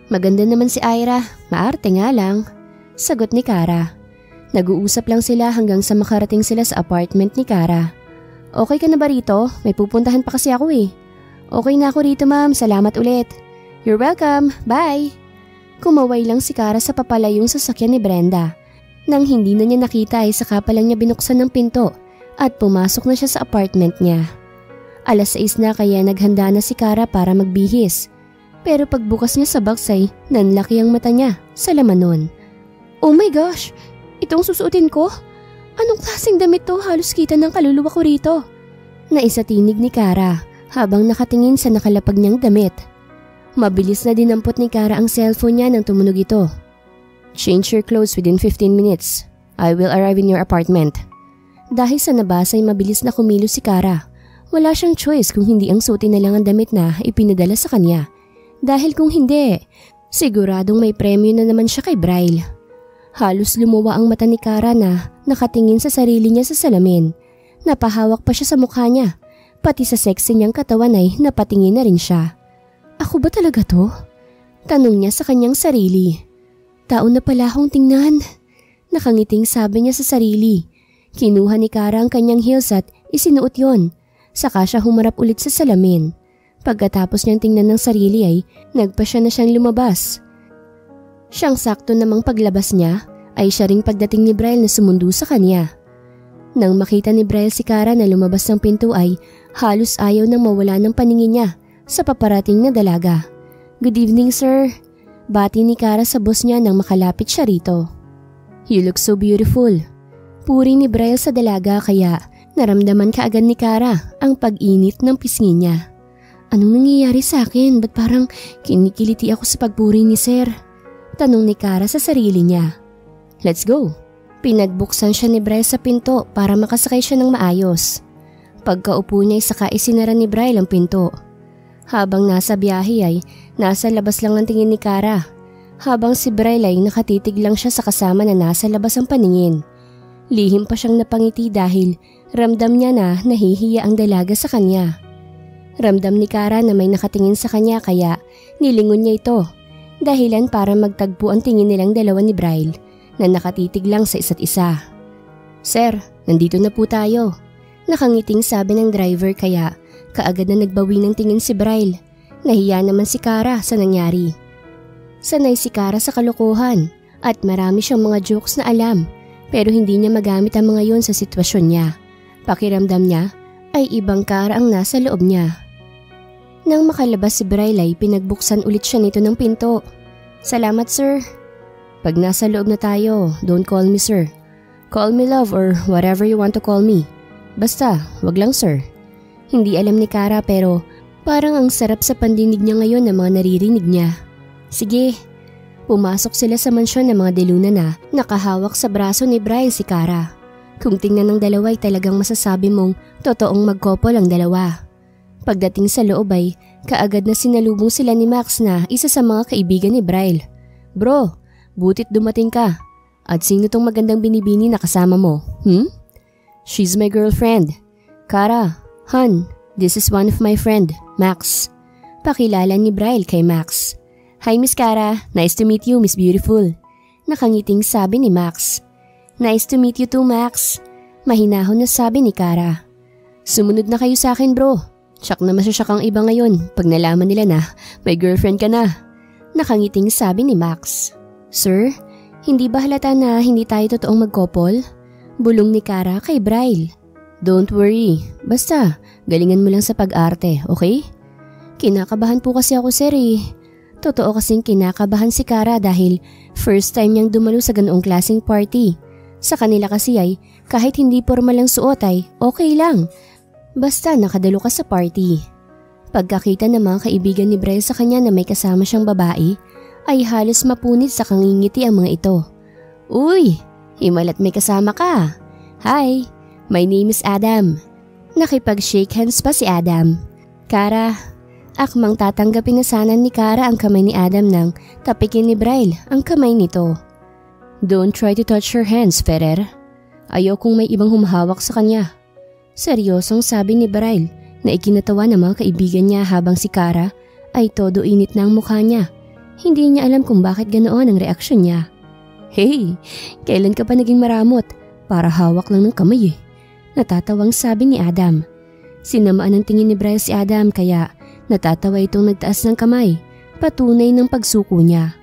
Maganda naman si Ira, maarte nga lang. Sagot ni Kara. Nag-uusap lang sila hanggang sa makarating sila sa apartment ni Kara. Okay ka na ba rito? May pupuntahan pa kasi ako eh. Okay na ako rito ma'am, salamat ulit. You're welcome, bye. Kumaway lang si Kara sa papalayong sasakyan ni Brenda. Nang hindi na niya nakita ay saka pa lang niya binuksan ng pinto at pumasok na siya sa apartment niya. 6:00 na kaya naghanda na si Kara para magbihis. Pero pagbukas niya sa box ay nanlaki ang mata niya sa laman nun. Oh my gosh! Itong susuotin ko? Anong klaseng damit to? Halos kita ng kaluluwa ko rito. Naisatinig ni Kara habang nakatingin sa nakalapag niyang damit. Mabilis na dinampot ni Kara ang cellphone niya nang tumunog ito. Change your clothes within 15 minutes. I will arrive in your apartment. Dahil sa nabasa ay mabilis na kumilos si Kara. Wala siyang choice kung hindi ang suotin na lang ang damit na ipinadala sa kanya. Dahil kung hindi, siguradong may premyo na naman siya kay Bryl. Halos lumuwa ang mata ni Kara na nakatingin sa sarili niya sa salamin. Napahawak pa siya sa mukha niya. Pati sa sexy niyang katawan ay napatingin na rin siya. Ako ba talaga to? Tanong niya sa kanyang sarili. Taon na pala akong tingnan. Nakangiting sabi niya sa sarili. Kinuha ni Kara ang kanyang heels at isinuot yon. Saka siya humarap ulit sa salamin. Pagkatapos niyang tingnan ng sarili ay nagpa siya na siyang lumabas. Siyang sakto namang paglabas niya ay siya ring pagdating ni Bryl na sumundo sa kanya. Nang makita ni Bryl si Kara na lumabas ng pinto ay halos ayaw nang mawala ng paningin niya sa paparating na dalaga. Good evening sir. Bati ni Kara sa boss niya nang makalapit siya rito. You look so beautiful. Puri ni Bryl sa dalaga kaya naramdaman kaagad ni Kara ang pag-init ng pisngi niya. Anong nangyayari sa akin? Ba't parang kinikiliti ako sa pagpuri ni sir? Tanong ni Kara sa sarili niya. Let's go. Pinagbuksan siya ni Bryl sa pinto para makasakay siya ng maayos. Pagkaupo niya ay saka isinara ni Bryl ang pinto. Habang nasa biyahe ay nasa labas lang ang tingin ni Kara. Habang si Bryl ay nakatitig lang siya sa kasama na nasa labas ang paningin. Lihim pa siyang napangiti dahil ramdam niya na nahihiya ang dalaga sa kanya. Ramdam ni Kara na may nakatingin sa kanya kaya nilingon niya ito. Dahilan para magtagpo ang tingin nilang dalawa ni Bryl na nakatitig lang sa isa't isa. Sir, nandito na po tayo. Nakangiting sabi ng driver kaya kaagad na nagbawi ng tingin si Bryl. Nahiya naman si Kara sa nangyari. Sanay si Kara sa kalokohan at marami siyang mga jokes na alam pero hindi niya magamit ang mga yon sa sitwasyon niya. Pakiramdam niya ay ibang Kara ang nasa loob niya. Nang makalabas si Bryl ay pinagbuksan ulit siya nito ng pinto. Salamat sir. Pag nasa loob na tayo, don't call me sir. Call me love or whatever you want to call me. Basta, wag lang sir. Hindi alam ni Kara pero parang ang sarap sa pandinig niya ngayon ng mga naririnig niya. Sige. Pumasok sila sa mansyon ng mga deluna na nakahawak sa braso ni Bryle si Kara. Kung tingnan ng dalawa ay talagang masasabi mong totoong mag-couple ang dalawa. Pagdating sa loob ay kaagad na sinalubong sila ni Max na isa sa mga kaibigan ni Bryle. Bro, butit dumating ka. At sino tong magandang binibini na kasama mo? She's my girlfriend. Kara, hon, this is one of my friend, Max. Pakilala ni Bryle kay Max. Hi Miss Kara, nice to meet you Miss Beautiful. Nakangiting sabi ni Max. Nice to meet you too Max. Mahinahon na sabi ni Kara. Sumunod na kayo sa akin bro. Shock na masasyak ang iba ngayon pag nalaman nila na may girlfriend ka na. Nakangiting sabi ni Max. Sir, hindi ba halata na hindi tayo totoong mag-couple? Bulong ni Kara kay Bryle. Don't worry, basta galingan mo lang sa pag-arte, okay? Kinakabahan po kasi ako sir eh. Totoo kasing kinakabahan si Kara dahil first time niyang dumalo sa ganoong klaseng party. Sa kanila kasi ay kahit hindi formal ang suot ay okay lang. Basta nakadalo ka sa party. Pagkakita ng mga kaibigan ni Bryle sa kanya na may kasama siyang babae ay halos mapunit sa kangingiti ang mga ito. Uy, himalat may kasama ka. Hi, my name is Adam. Nakipag-shake hands pa si Adam. Kara, akmang tatanggapin na sana ni Kara ang kamay ni Adam nang tapikin ni Bryle ang kamay nito. Don't try to touch her hands, Ferrer. Ayaw kung may ibang humahawak sa kanya. Seryosong sabi ni Bryle na ikinatawa ng mga kaibigan niya habang si Kara ay todo init na ang mukha niya. Hindi niya alam kung bakit ganoon ang reaksyon niya. Hey, kailan ka pa naging maramot? Para hawak lang ng kamay eh. Natatawang sabi ni Adam. Sinamaan ng tingin ni Bryle si Adam kaya natatawa itong nagtaas ng kamay, patunay ng pagsuko niya.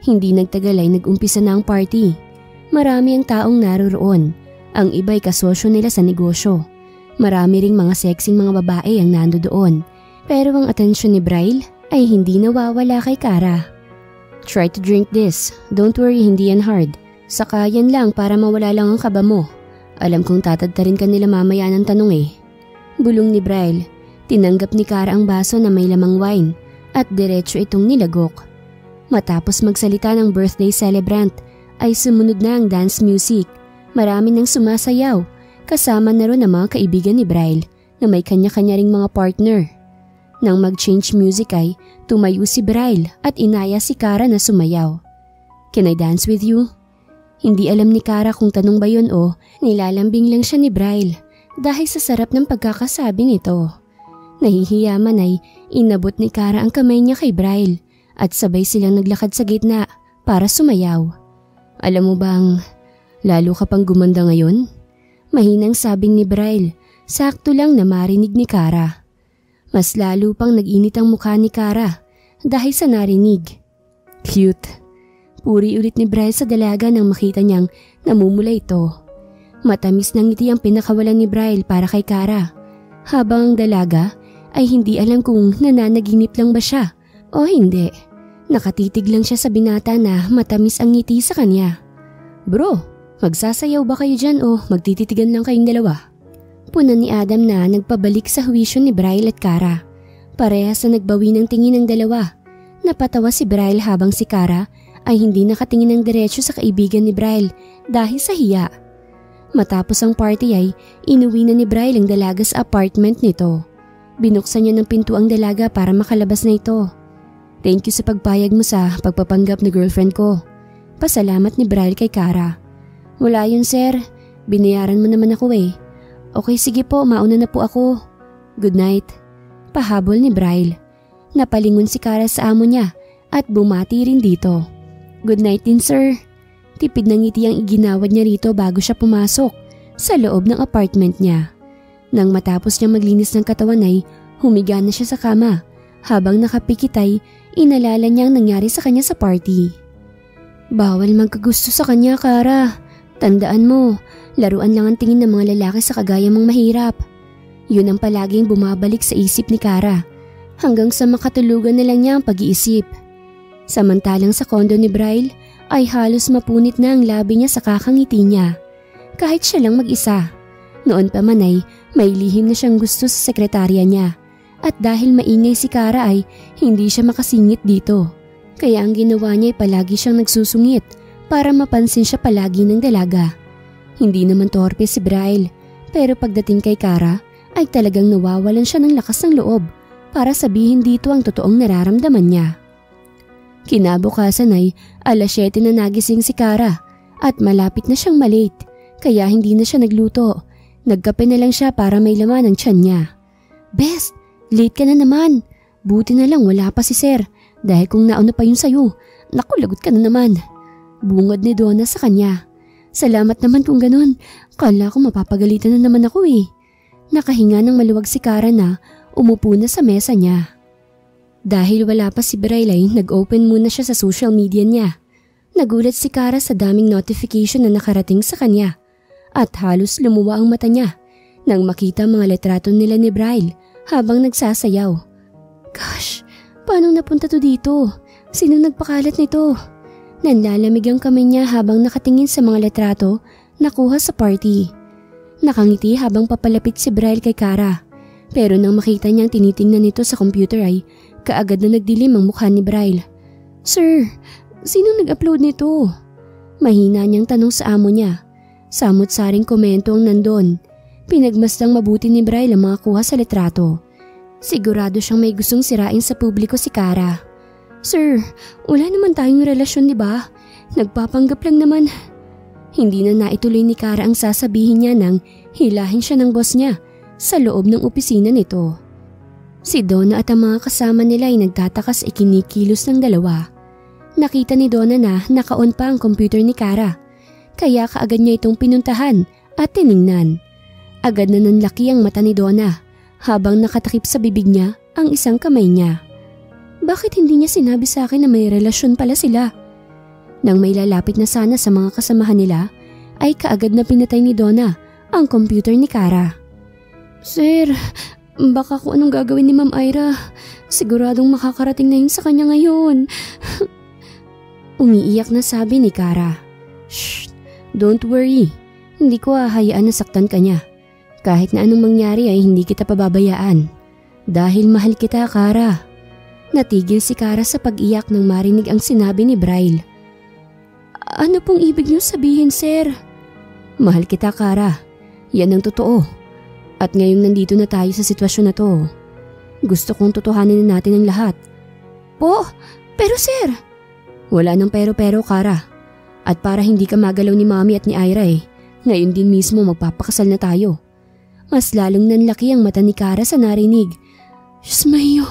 Hindi nagtagal ay nag-umpisa na ang party. Marami ang taong naroroon. Ang iba'y kasosyo nila sa negosyo. Marami ring mga sexing mga babae ang nando doon. Pero ang atensyon ni Bryle ay hindi nawawala kay Kara. Try to drink this. Don't worry, hindi yan hard. Saka yan lang para mawala lang ang kaba mo. Alam kong tatadtarin ka nila mamaya ng tanong eh. Bulong ni Bryle. Tinanggap ni Kara ang baso na may lamang wine at diretso itong nilagok. Matapos magsalita ng birthday celebrant ay sumunod na ang dance music. Marami nang sumasayaw, kasama na ron ang mga kaibigan ni Bryle na may kanya-kanya ring mga partner. Nang mag-change music ay tumayo si Bryle at inaya si Kara na sumayaw. Can I dance with you? Hindi alam ni Kara kung tanong ba yun o nilalambing lang siya ni Bryle dahil sa sarap ng pagkakasabing ito. Nahihiyaman ay inabot ni Kara ang kamay niya kay Bryle at sabay silang naglakad sa gitna para sumayaw. Alam mo bang, lalo ka pang gumanda ngayon? Mahinang sabing ni Bryle, sakto lang na marinig ni Kara. Mas lalo pang nag-init ang mukha ni Kara dahil sa narinig. Cute. Puri ulit ni Bryle sa dalaga nang makita niyang namumula ito. Matamis ng ngiti ang pinakawalan ni Bryle para kay Kara. Habang ang dalaga ay hindi alam kung nananaginip lang ba siya o hindi. Nakatitig lang siya sa binata na matamis ang ngiti sa kanya. Bro, magsasayaw ba kayo dyan o magtititigan lang kayong dalawa? Punan ni Adam na nagpabalik sa huwisyo ni Bryle at Kara. Parehas na nagbawi ng tingin ng dalawa. Napatawa si Bryle habang si Kara ay hindi nakatingin ng diretsyo sa kaibigan ni Bryle dahil sa hiya. Matapos ang party ay inuwi na ni Bryle ang dalaga sa apartment nito. Binuksan niya ng pinto ang dalaga para makalabas na ito. Thank you sa pagpayag mo sa pagpapanggap ni girlfriend ko. Pasalamat ni Bryle kay Kara. Wala yun sir, binayaran mo naman ako eh. Okay sige po, mauna na po ako. Good night. Pahabol ni Bryle. Napalingon si Kara sa amo niya at bumati rin dito. Good night din sir. Tipid ng ngiti ang iginawad niya rito bago siya pumasok sa loob ng apartment niya. Nang matapos niya maglinis ng katawan ay humiga na siya sa kama. Habang nakapikit ay inalala niya ang nangyari sa kanya sa party. Bawal magkagusto sa kanya, Kara. Tandaan mo, laruan lang ang tingin ng mga lalaki sa kagaya mong mahirap. Yun ang palaging bumabalik sa isip ni Kara. Hanggang sa makatulugan na lang niya ang pag-iisip. Samantalang sa kondo ni Bryle ay halos mapunit na ang labi niya sa kakangiti niya. kahit siya lang mag-isa. Noon pa man ay may lihim na siyang gusto sa sekretarya niya at dahil maingay si Kara ay hindi siya makasingit dito. Kaya ang ginawa niya ay palagi siyang nagsusungit para mapansin siya palagi ng dalaga. Hindi naman torpe si Braille pero pagdating kay Kara ay talagang nawawalan siya ng lakas ng loob para sabihin dito ang totoong nararamdaman niya. Kinabukasan ay 7:00 na nagising si Kara at malapit na siyang malate kaya hindi na siya nagluto. Nagkape na lang siya para may laman ang tiyan niya. "Best, late ka na naman. Buti na lang wala pa si Sir dahil kung nauna pa yun sa'yo, naku lagot ka na naman." Bungad ni Donna sa kanya. "Salamat naman kung ganun. Kala ko mapapagalitan na naman ako eh." Nakahinga ng maluwag si Kara na umupo na sa mesa niya. Dahil wala pa si Braille ay nag-open muna siya sa social media niya. Nagulat si Kara sa daming notification na nakarating sa kanya at halos lumuwa ang mata niya nang makita mga litrato nila ni Braille habang nagsasayaw. "Gosh, paano napunta to dito? Sino nagpakalat nito?" Nanlalamig ang kamay niya habang nakatingin sa mga litrato nakuha sa party. Nakangiti habang papalapit si Braille kay Kara. Pero nang makita niyang tinitingnan nito sa computer ay kaagad na nagdilim ang mukha ni Braille. "Sir, sino nag-upload nito?" Mahina niyang tanong sa amo niya. Samot-saring komento ang nandun. Pinagmasdang mabuti ni Braille ang mga kuha sa litrato. Sigurado siyang may gustong sirain sa publiko si Kara. "Sir, wala naman tayong relasyon, di ba? Nagpapanggap lang naman." Hindi na naituloy ni Kara ang sasabihin niya nang hilahin siya ng boss niya sa loob ng opisina nito. Si Donna at ang mga kasama nila ay nagtataka sa ikinikilos ng dalawa. Nakita ni Donna na naka-on pa ang computer ni Kara, kaya kaagad niya itong pinuntahan at tiningnan. Agad na nanlaki ang mata ni Donna habang nakatakip sa bibig niya ang isang kamay niya. Bakit hindi niya sinabi sa akin na may relasyon pala sila? Nang may lalapit na sana sa mga kasamahan nila, ay kaagad na pinatay ni Donna ang computer ni Kara. "Sir, baka kung anong gagawin ni Ma'am Ira, siguradong makakarating na yun sa kanya ngayon." Umiiyak na sabi ni Kara. "Shh, don't worry. Hindi ko hahayaan na saktan ka niya. Kahit na anong mangyari ay hindi kita pababayaan. Dahil mahal kita, Kara." Natigil si Kara sa pag-iyak nang marinig ang sinabi ni Braille. "Ano pong ibig niyo sabihin, sir?" "Mahal kita, Kara. Yan ang totoo. At ngayong nandito na tayo sa sitwasyon na to, gusto kong totohanin na natin ang lahat." "Po, pero sir..." "Wala nang pero-pero, Kara. At para hindi ka magalaw ni Mami at ni Ira ngayon din mismo magpapakasal na tayo." Mas lalong nanlaki ang mata ni Kara sa narinig. "Diyos mayo,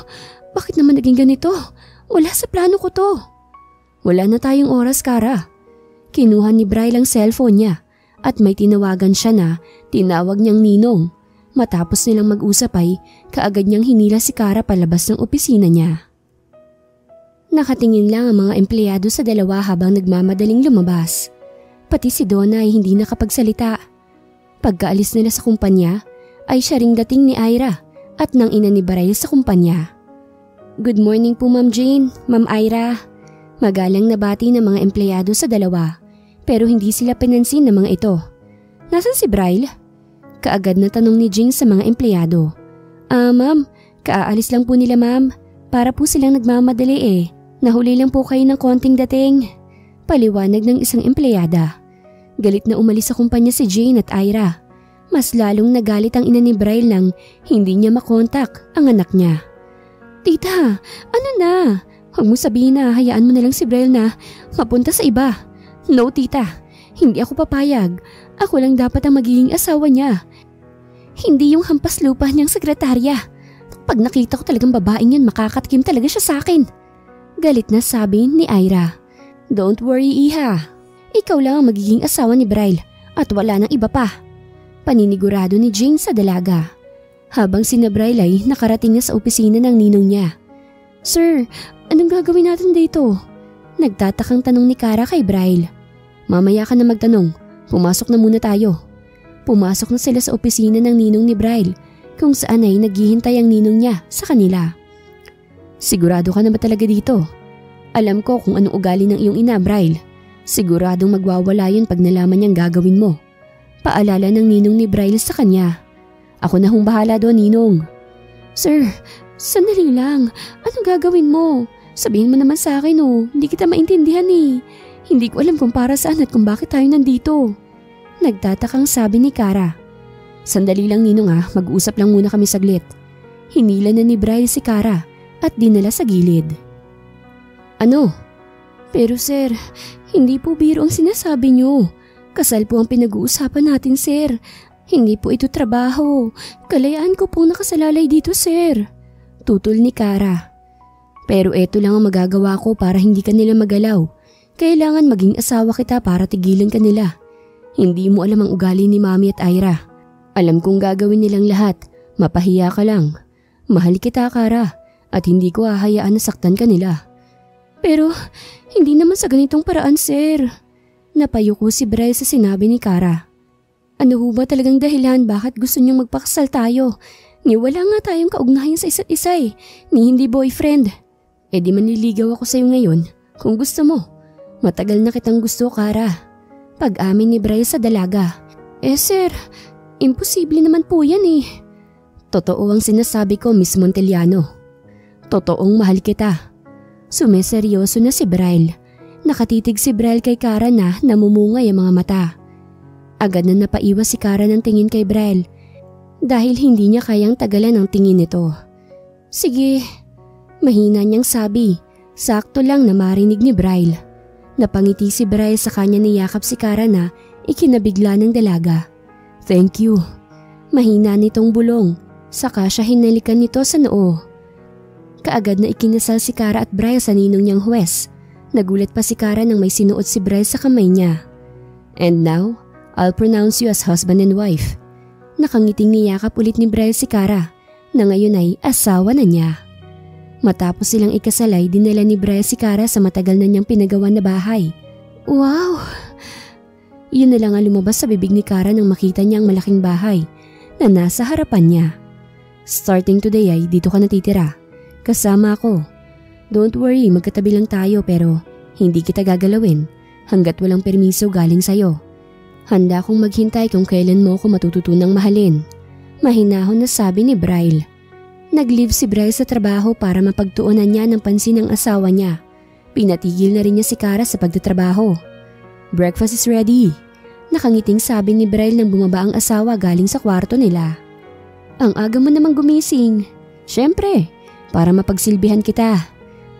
bakit naman naging ganito? Wala sa plano ko to." "Wala na tayong oras, Kara." Kinuha ni Braille ang cellphone niya at may tinawagan siya na tinawag niyang ninong. Matapos nilang mag-usap ay kaagad niyang hinila si Kara palabas ng opisina niya. Nakatingin lang ang mga empleyado sa dalawa habang nagmamadaling lumabas. Pati si Donna ay hindi nakapagsalita. Pagkaalis nila sa kumpanya ay siya ring dating ni Ira at ng ina ni Braille sa kumpanya. "Good morning po, Ma'am Jane, Ma'am Ira." Magalang nabati ng mga empleyado sa dalawa pero hindi sila pinansin ng mga ito. "Nasaan si Braille?" Kaagad na tanong ni Jing sa mga empleyado. Ma'am, kaalis lang po nila, ma'am. Para po silang nagmamadali eh. Nahuli lang po kayo ng konting dating." Paliwanag ng isang empleyada. Galit na umalis sa kumpanya si Jane at Ira. Mas lalong nagalit ang ina ni Braille nang hindi niya makontak ang anak niya. "Tita, ano na? Huwag mo sabihin na hayaan mo na lang si Braille na mapunta sa iba." "No, tita. Hindi ako papayag. Ako lang dapat ang magiging asawa niya. Hindi yung hampas lupa niyang sekretarya. Pag nakita ko talagang babaeng yun, makakatikim talaga siya sa akin." Galit na sabi ni Ira. "Don't worry, Iha. Ikaw lang ang magiging asawa ni Braille at wala nang iba pa." Paninigurado ni Jane sa dalaga. Habang si Braille ay nakarating na sa opisina ng ninong niya. "Sir, anong gagawin natin dito?" Nagtatakang tanong ni Kara kay Braille. "Mamaya ka na magtanong. Pumasok na muna tayo." Pumasok na sila sa opisina ng ninong ni Braille kung saan ay naghihintay ang ninong niya sa kanila. "Sigurado ka na ba talaga dito? Alam ko kung anong ugali ng iyong ina, Braille. Siguradong magwawala yun pag nalaman niyang gagawin mo. Paalala ng ninong ni Braille sa kanya. Ako na hong bahala doon, ninong. Sir, sandali lang. Anong gagawin mo? Sabihin mo naman sa akin hindi kita maintindihan eh. Hindi ko alam kung para saan at kung bakit tayo nandito. Nagtatakang sabi ni Kara. Sandali lang ninong mag-uusap lang muna kami saglit. Hinila na ni Braille si Kara at dinala sa gilid. Ano? Pero sir, hindi po biro ang sinasabi niyo. Kasal po ang pinag-uusapan natin sir. Hindi po ito trabaho. Kalayaan ko pong nakasalalay dito sir. Tutol ni Kara. Pero eto lang ang magagawa ko para hindi ka nila magalaw. Kailangan maging asawa kita para tigilan ka nila. Hindi mo alam ang ugali ni Mami at Ira. Alam kong gagawin nilang lahat. Mapahiya ka lang. Mahal kita, Kara. At hindi ko hahayaan na saktan ka nila. Pero hindi naman sa ganitong paraan, sir. Napayuko si Braille sa sinabi ni Kara. Ano ho ba talagang dahilan bakit gusto niyong magpakasal tayo? Ni wala nga tayong kaugnayan sa isa't isa ni hindi boyfriend. E di manliligaw ako sa'yo ngayon kung gusto mo. Matagal na kitang gusto, Kara. Pag-amin ni Braille sa dalaga. Sir, imposible naman po yan Totoo ang sinasabi ko, Miss Montellano. Totoong mahal kita. Sumeseryoso na si Braille. Nakatitig si Braille kay Kara na namumungay ang mga mata. Agad na napaiwas si Kara ng tingin kay Braille dahil hindi niya kayang tagalan ang tingin nito. Sige, mahina niyang sabi, sakto lang na marinig ni Braille. Napangiti si Braille sa kanya niyakap si Kara na ikinabigla ng dalaga. Thank you. Mahina nitong bulong, saka siya hinalikan nito sa noo. Kaagad na ikinasal si Kara at Braille sa ninong niyang huwes. Nagulat pa si Kara nang may sinuot si Braille sa kamay niya. And now, I'll pronounce you as husband and wife. Nakangiting niyakap ulit ni Braille si Kara na ngayon ay asawa na niya. Matapos silang ikasal ay dinala ni Braille si Kara sa matagal na niyang pinagawa na bahay. Wow! Yun na lang ang lumabas sa bibig ni Kara nang makita niya ang malaking bahay na nasa harapan niya. Starting today ay dito ka natitira. Kasama ako. Don't worry, magkatabi lang tayo pero hindi kita gagalawin hanggat walang permiso galing sa'yo. Handa akong maghintay kung kailan mo ako matututunang mahalin. Mahinahon na sabi ni Braille. Nag-leave si Braille sa trabaho para mapagtuunan niya ng pansin ng asawa niya. Pinatigil na rin niya si Kara sa pagtatrabaho. Breakfast is ready. Nakangiting sabi ni Braille nang bumaba ang asawa galing sa kwarto nila. Ang aga mo namang gumising. Siyempre, para mapagsilbihan kita.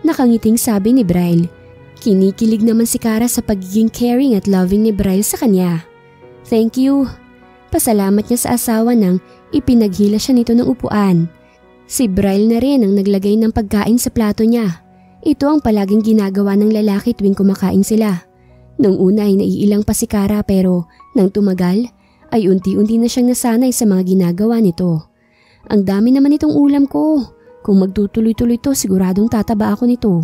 Nakangiting sabi ni Braille. Kinikilig naman si Kara sa pagiging caring at loving ni Braille sa kanya. Thank you. Pasalamat niya sa asawa nang ipinaghila siya nito ng upuan. Si Braille na rin ang naglagay ng pagkain sa plato niya. Ito ang palaging ginagawa ng lalaki tuwing kumakain sila. Nung una ay naiilang pa si Kara pero nang tumagal ay unti-unti na siyang nasanay sa mga ginagawa nito. Ang dami naman itong ulam ko. Kung magtutuloy-tuloy to siguradong tataba ako nito.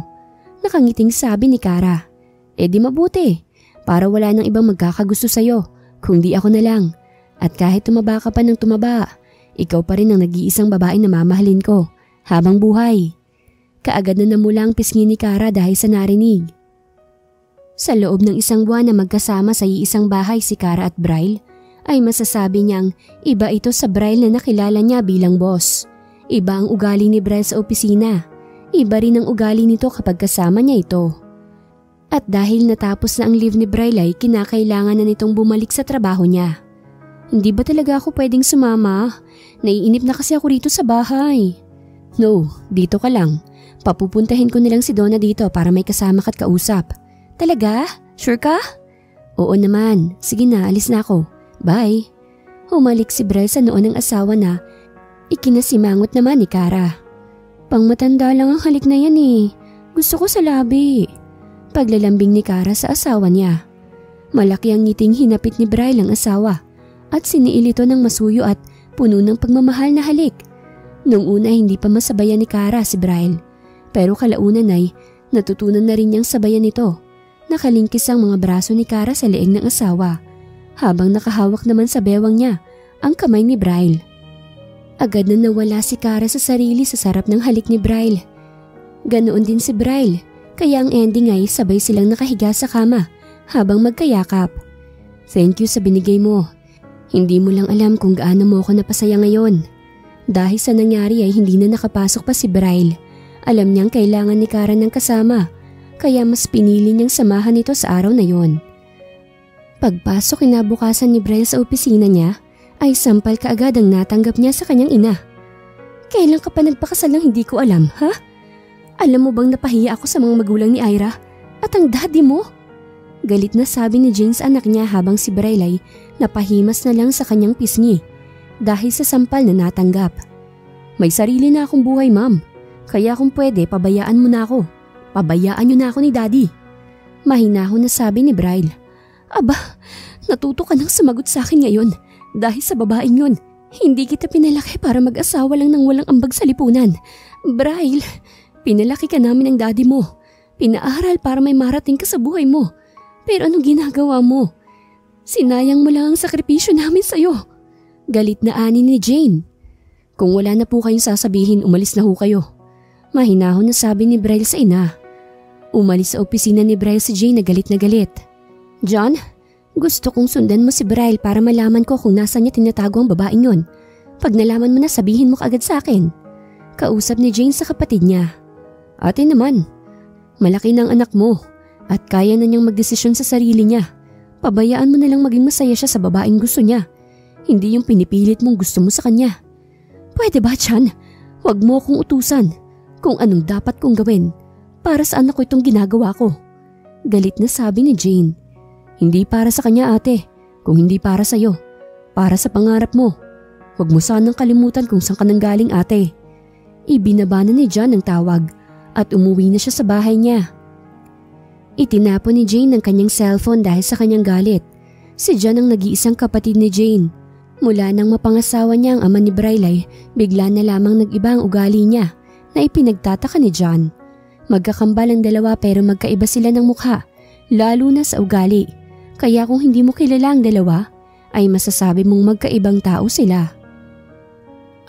Nakangiting sabi ni Kara. Di mabuti. Para wala nang ibang magkakagusto sa'yo. Kung di ako na lang. At kahit tumaba ka pa ng tumaba, ikaw pa rin ang nag-iisang babae na mamahalin ko habang buhay. Kaagad na namula ang pisngi ni Kara dahil sa narinig. Sa loob ng isang buwan na magkasama sa iisang bahay si Kara at Braille, ay masasabi niyang iba ito sa Braille na nakilala niya bilang boss. Iba ang ugali ni Braille sa opisina. Iba rin ang ugali nito kapag kasama niya ito. At dahil natapos na ang leave ni Braille ay kinakailangan na nitong bumalik sa trabaho niya. Hindi ba talaga ako pwedeng sumama? Naiinip na kasi ako rito sa bahay. No, dito ka lang. Papupuntahin ko nilang si Donna dito para may kasama ka't kausap. Talaga? Sure ka? Oo naman. Sige na, alis na ako. Bye. Humalik si Braille sa noo ng asawa na ikinasimangot naman ni Kara. Pangmatanda lang ang halik na yan Gusto ko sa labi. Paglalambing ni Kara sa asawa niya. Malaki ang ngiting hinapit ni Braille ang asawa at siniil ito ng masuyo at puno ng pagmamahal na halik. Nung una hindi pa masabayan ni Kara si Braille pero kalaunan ay natutunan na rin niyang sabayan ito. Nakalingkis ang mga braso ni Kara sa leeg ng asawa habang nakahawak naman sa bewang niya ang kamay ni Braille. Agad na nawala si Kara sa sarili sa sarap ng halik ni Braille. Ganoon din si Braille, kaya ang ending ay sabay silang nakahiga sa kama habang magkayakap. Thank you sa binigay mo. Hindi mo lang alam kung gaano mo ako napasaya ngayon. Dahil sa nangyari ay hindi na nakapasok pa si Braille. Alam niyang kailangan ni Kara ng kasama, kaya mas pinili niyang samahan ito sa araw na yon. Pagpasok kinabukasan ni Braille sa opisina niya, ay sampal kaagad ang natanggap niya sa kanyang ina. Kailan ka pa nagpakasal lang hindi ko alam, ha? Alam mo bang napahiya ako sa mga magulang ni Ira at ang daddy mo? Galit na sabi ni Jane sa anak niya habang si Braille ay napahimas na lang sa kanyang pisngi dahil sa sampal na natanggap. May sarili na akong buhay, ma'am. Kaya kung pwede, pabayaan mo na ako. Pabayaan niyo na ako ni daddy. Mahinahon na sabi ni Braille. Aba, natuto ka nang sumagot sa akin ngayon dahil sa babaeng yun. Hindi kita pinalaki para mag-asawa lang ng walang ambag sa lipunan. Braille, pinalaki ka namin ng daddy mo. Pinaaral para may marating ka sa buhay mo. Pero anong ginagawa mo? Sinayang mo lang ang sakripisyo namin sa'yo. Galit na ani ni Jane. Kung wala na po kayong sasabihin, umalis na ho kayo. Mahinahon na sabi ni Braille sa ina. Umalis sa opisina ni Braille si Jane na galit na galit. John, gusto kong sundan mo si Braille para malaman ko kung nasaan niya tinatago ang babaeng yun. Pag nalaman mo na, sabihin mo kaagad sa akin. Kausap ni Jane sa kapatid niya. Ate naman, malaki ng anak mo at kaya na niyang magdesisyon sa sarili niya. Pabayaan mo na lang maging masaya siya sa babaeng gusto niya. Hindi yung pinipilit mong gusto mo sa kanya. Pwede ba, Chan? Huwag mo akong utusan kung anong dapat kong gawin. Para saan ako itong ginagawa ko? Galit na sabi ni Jane. Hindi para sa kanya, ate. Kung hindi para sa'yo. Para sa pangarap mo. Huwag mo sanang kalimutan kung saan ka nanggaling, ate. Ibinaba na ni John ang tawag at umuwi na siya sa bahay niya. Itinapon ni Jane ang kanyang cellphone dahil sa kanyang galit. Si John ang nag-iisang kapatid ni Jane. Mula nang mapangasawa niya ang ama ni Braille ay bigla na lamang nag-iba ang ugali niya na ipinagtataka ni John. Magkakambal ang dalawa pero magkaiba sila ng mukha, lalo na sa ugali. Kaya kung hindi mo kilala ang dalawa, ay masasabi mong magkaibang tao sila.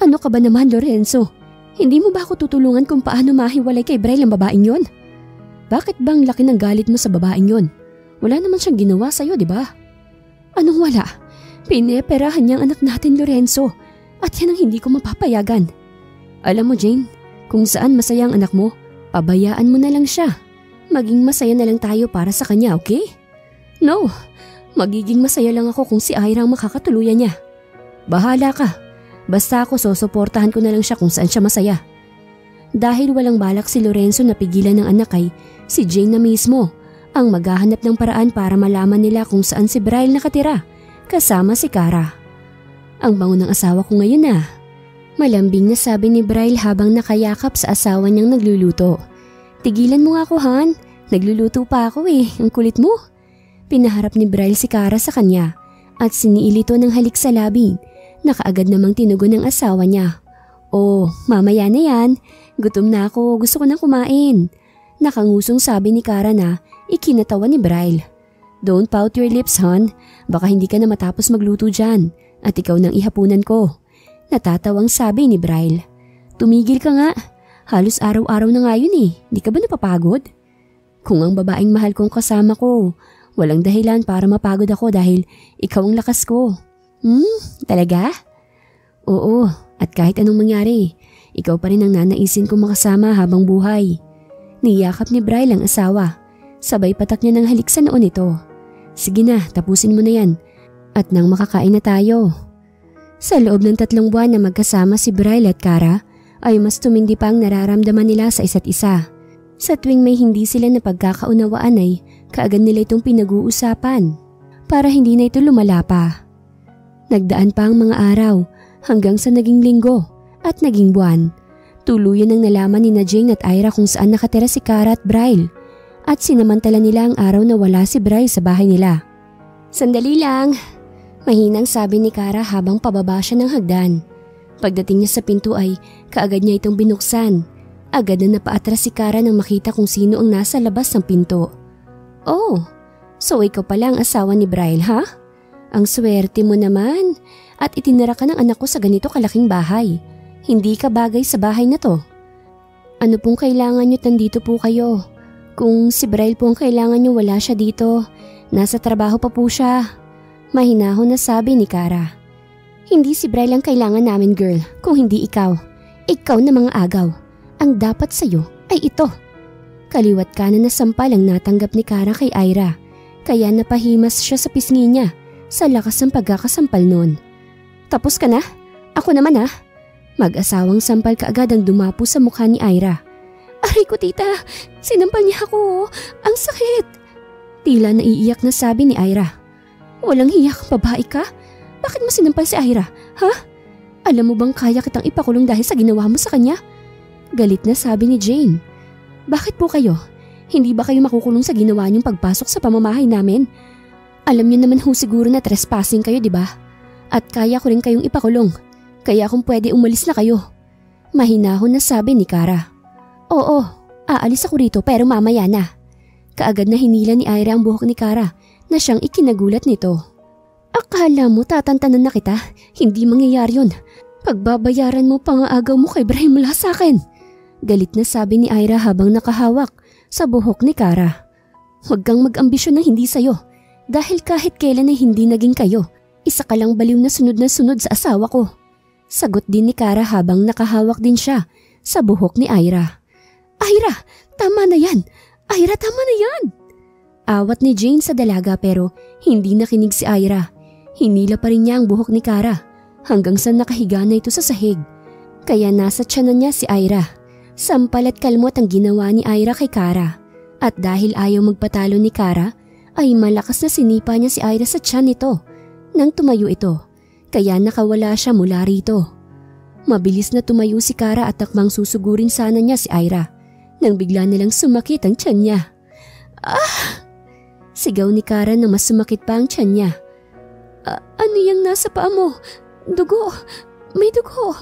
Ano ka ba naman, Lorenzo? Hindi mo ba ako tutulungan kung paano mahiwalay kay Braille ang babaeng yon? Bakit bang laki ng galit mo sa babaeng yon? Wala naman siyang ginawa sa'yo, di ba? Anong wala? Pineperahan niyang anak natin, Lorenzo. At yan ang hindi ko mapapayagan. Alam mo, Jane, kung saan masaya ang anak mo, pabayaan mo na lang siya. Maging masaya na lang tayo para sa kanya, okay? No, magiging masaya lang ako kung si Ira ang makakatuluyan niya. Bahala ka. Basta ako susuportahan ko na lang siya kung saan siya masaya. Dahil walang balak si Lorenzo na pigilan ng anak ay si Jane na mismo ang maghahanap ng paraan para malaman nila kung saan si Braille nakatira kasama si Kara. Ang bango ng asawa ko ngayon na. Malambing na sabi ni Braille habang nakayakap sa asawa niyang nagluluto. Tigilan mo nga ako, Han. Nagluluto pa ako eh. Ang kulit mo. Pinaharap ni Braille si Kara sa kanya at siniilito ng halik sa labi. Nakaagad namang tinugon ng asawa niya. Oh, mamaya na yan. Gutom na ako. Gusto ko nang kumain. Nakangusong sabi ni Kara na ikinatawa ni Braille. Don't pout your lips, hon. Baka hindi ka na matapos magluto dyan at ikaw nang ihapunan ko. Natatawang sabi ni Braille. Tumigil ka nga. Halos araw-araw na nga yun eh. Di ka ba napapagod? Kung ang babaeng mahal kong kasama ko, walang dahilan para mapagod ako dahil ikaw ang lakas ko. Talaga? Oo, at kahit anong mangyari, ikaw pa rin ang nanaisin kong makasama habang buhay. Niyakap ni Braille ang asawa. Sabay patak niya ng halik sa noon ito. Sige na, tapusin mo na yan. At nang makakain na tayo. Sa loob ng 3 buwan na magkasama si Braille at Kara, ay mas tumindi pa ang nararamdaman nila sa isa't isa. Sa tuwing may hindi sila na pagkakaunawaan ay kaagad nila itong pinag-uusapan para hindi na ito lumala pa. Nagdaan pa ang mga araw hanggang sa naging linggo at naging buwan. Tuluyan ang nalaman ni Jane at Ira kung saan nakatira si Kara at Braille at sinamantala nila ang araw na wala si Braille sa bahay nila. Sandali lang, mahinang sabi ni Kara habang pababa siya ng hagdan. Pagdating niya sa pinto ay kaagad niya itong binuksan. Agad na napaatras si Kara nang makita kung sino ang nasa labas ng pinto. Oh, so ikaw pala ang asawa ni Braille, ha? Ang swerte mo naman at itinira ka ng anak ko sa ganito kalaking bahay. Hindi ka bagay sa bahay na to. Ano pong kailangan niyo tandito po kayo? Kung si Braille po ang kailangan niyo wala siya dito. Nasa trabaho pa po siya. Mahinahon na sabi ni Kara. Hindi si Braille ang kailangan namin, girl, kung hindi ikaw. Ikaw na mga agaw. Ang dapat sa'yo ay ito. Kaliwat kanan na sampal ang natanggap ni Kara kay Ira, kaya napahimas siya sa pisngi niya sa lakas ng pagkakasampal noon. Tapos ka na? Ako naman ah. Mag-asawang sampal kaagad ang dumapo sa mukha ni Ira. Aray ko tita, sinampal niya ako. Ang sakit. Tila naiiyak na sabi ni Ira. Walang hiyak, babae ka? Bakit mo sinampal si Ira? Ha? Alam mo bang kaya kitang ipakulong dahil sa ginawa mo sa kanya? Galit na sabi ni Jane. Bakit po kayo? Hindi ba kayo makukulong sa ginawa niyong pagpasok sa pamamahay namin? Alam niyo naman ho siguro na trespassing kayo, di ba? At kaya ko rin kayong ipakulong. Kaya kung pwede umalis na kayo. Mahinahon na sabi ni Kara. Oo, aalis ako rito pero mamaya na. Kaagad na hinila ni Ira ang buhok ni Kara na siyang ikinagulat nito. Akala mo tatantanan na kita? Hindi mangyayari yun. Pagbabayaran mo pangaagaw mo kay Brian mula sa akin. Galit na sabi ni Ira habang nakahawak sa buhok ni Kara. Huwag kang mag-ambisyon na hindi sa'yo. Dahil kahit kailan ay hindi naging kayo. Isa ka lang baliw na sunod sa asawa ko. Sagot din ni Kara habang nakahawak din siya sa buhok ni Ira. Ira, tama na yan. Ira, tama na yan. Awat ni Jane sa dalaga pero hindi nakinig si Ira. Hinila pa rin niya ang buhok ni Kara hanggang sa nakahiga na ito sa sahig. Kaya nasa tiyanan niya si Ira. Sampal at kalmot ang ginawa ni Ira kay Kara. At dahil ayaw magpatalo ni Kara, ay malakas na sinipa niya si Ira sa tiyan nito nang tumayo ito. Kaya nakawala siya mula rito. Mabilis na tumayo si Kara at takmang susugurin sana niya si Ira nang bigla nilang sumakit ang tiyan niya. Ah! Sigaw ni Kara na mas sumakit pa ang tiyan niya. Ano yung nasa paa mo? Dugo! May dugo!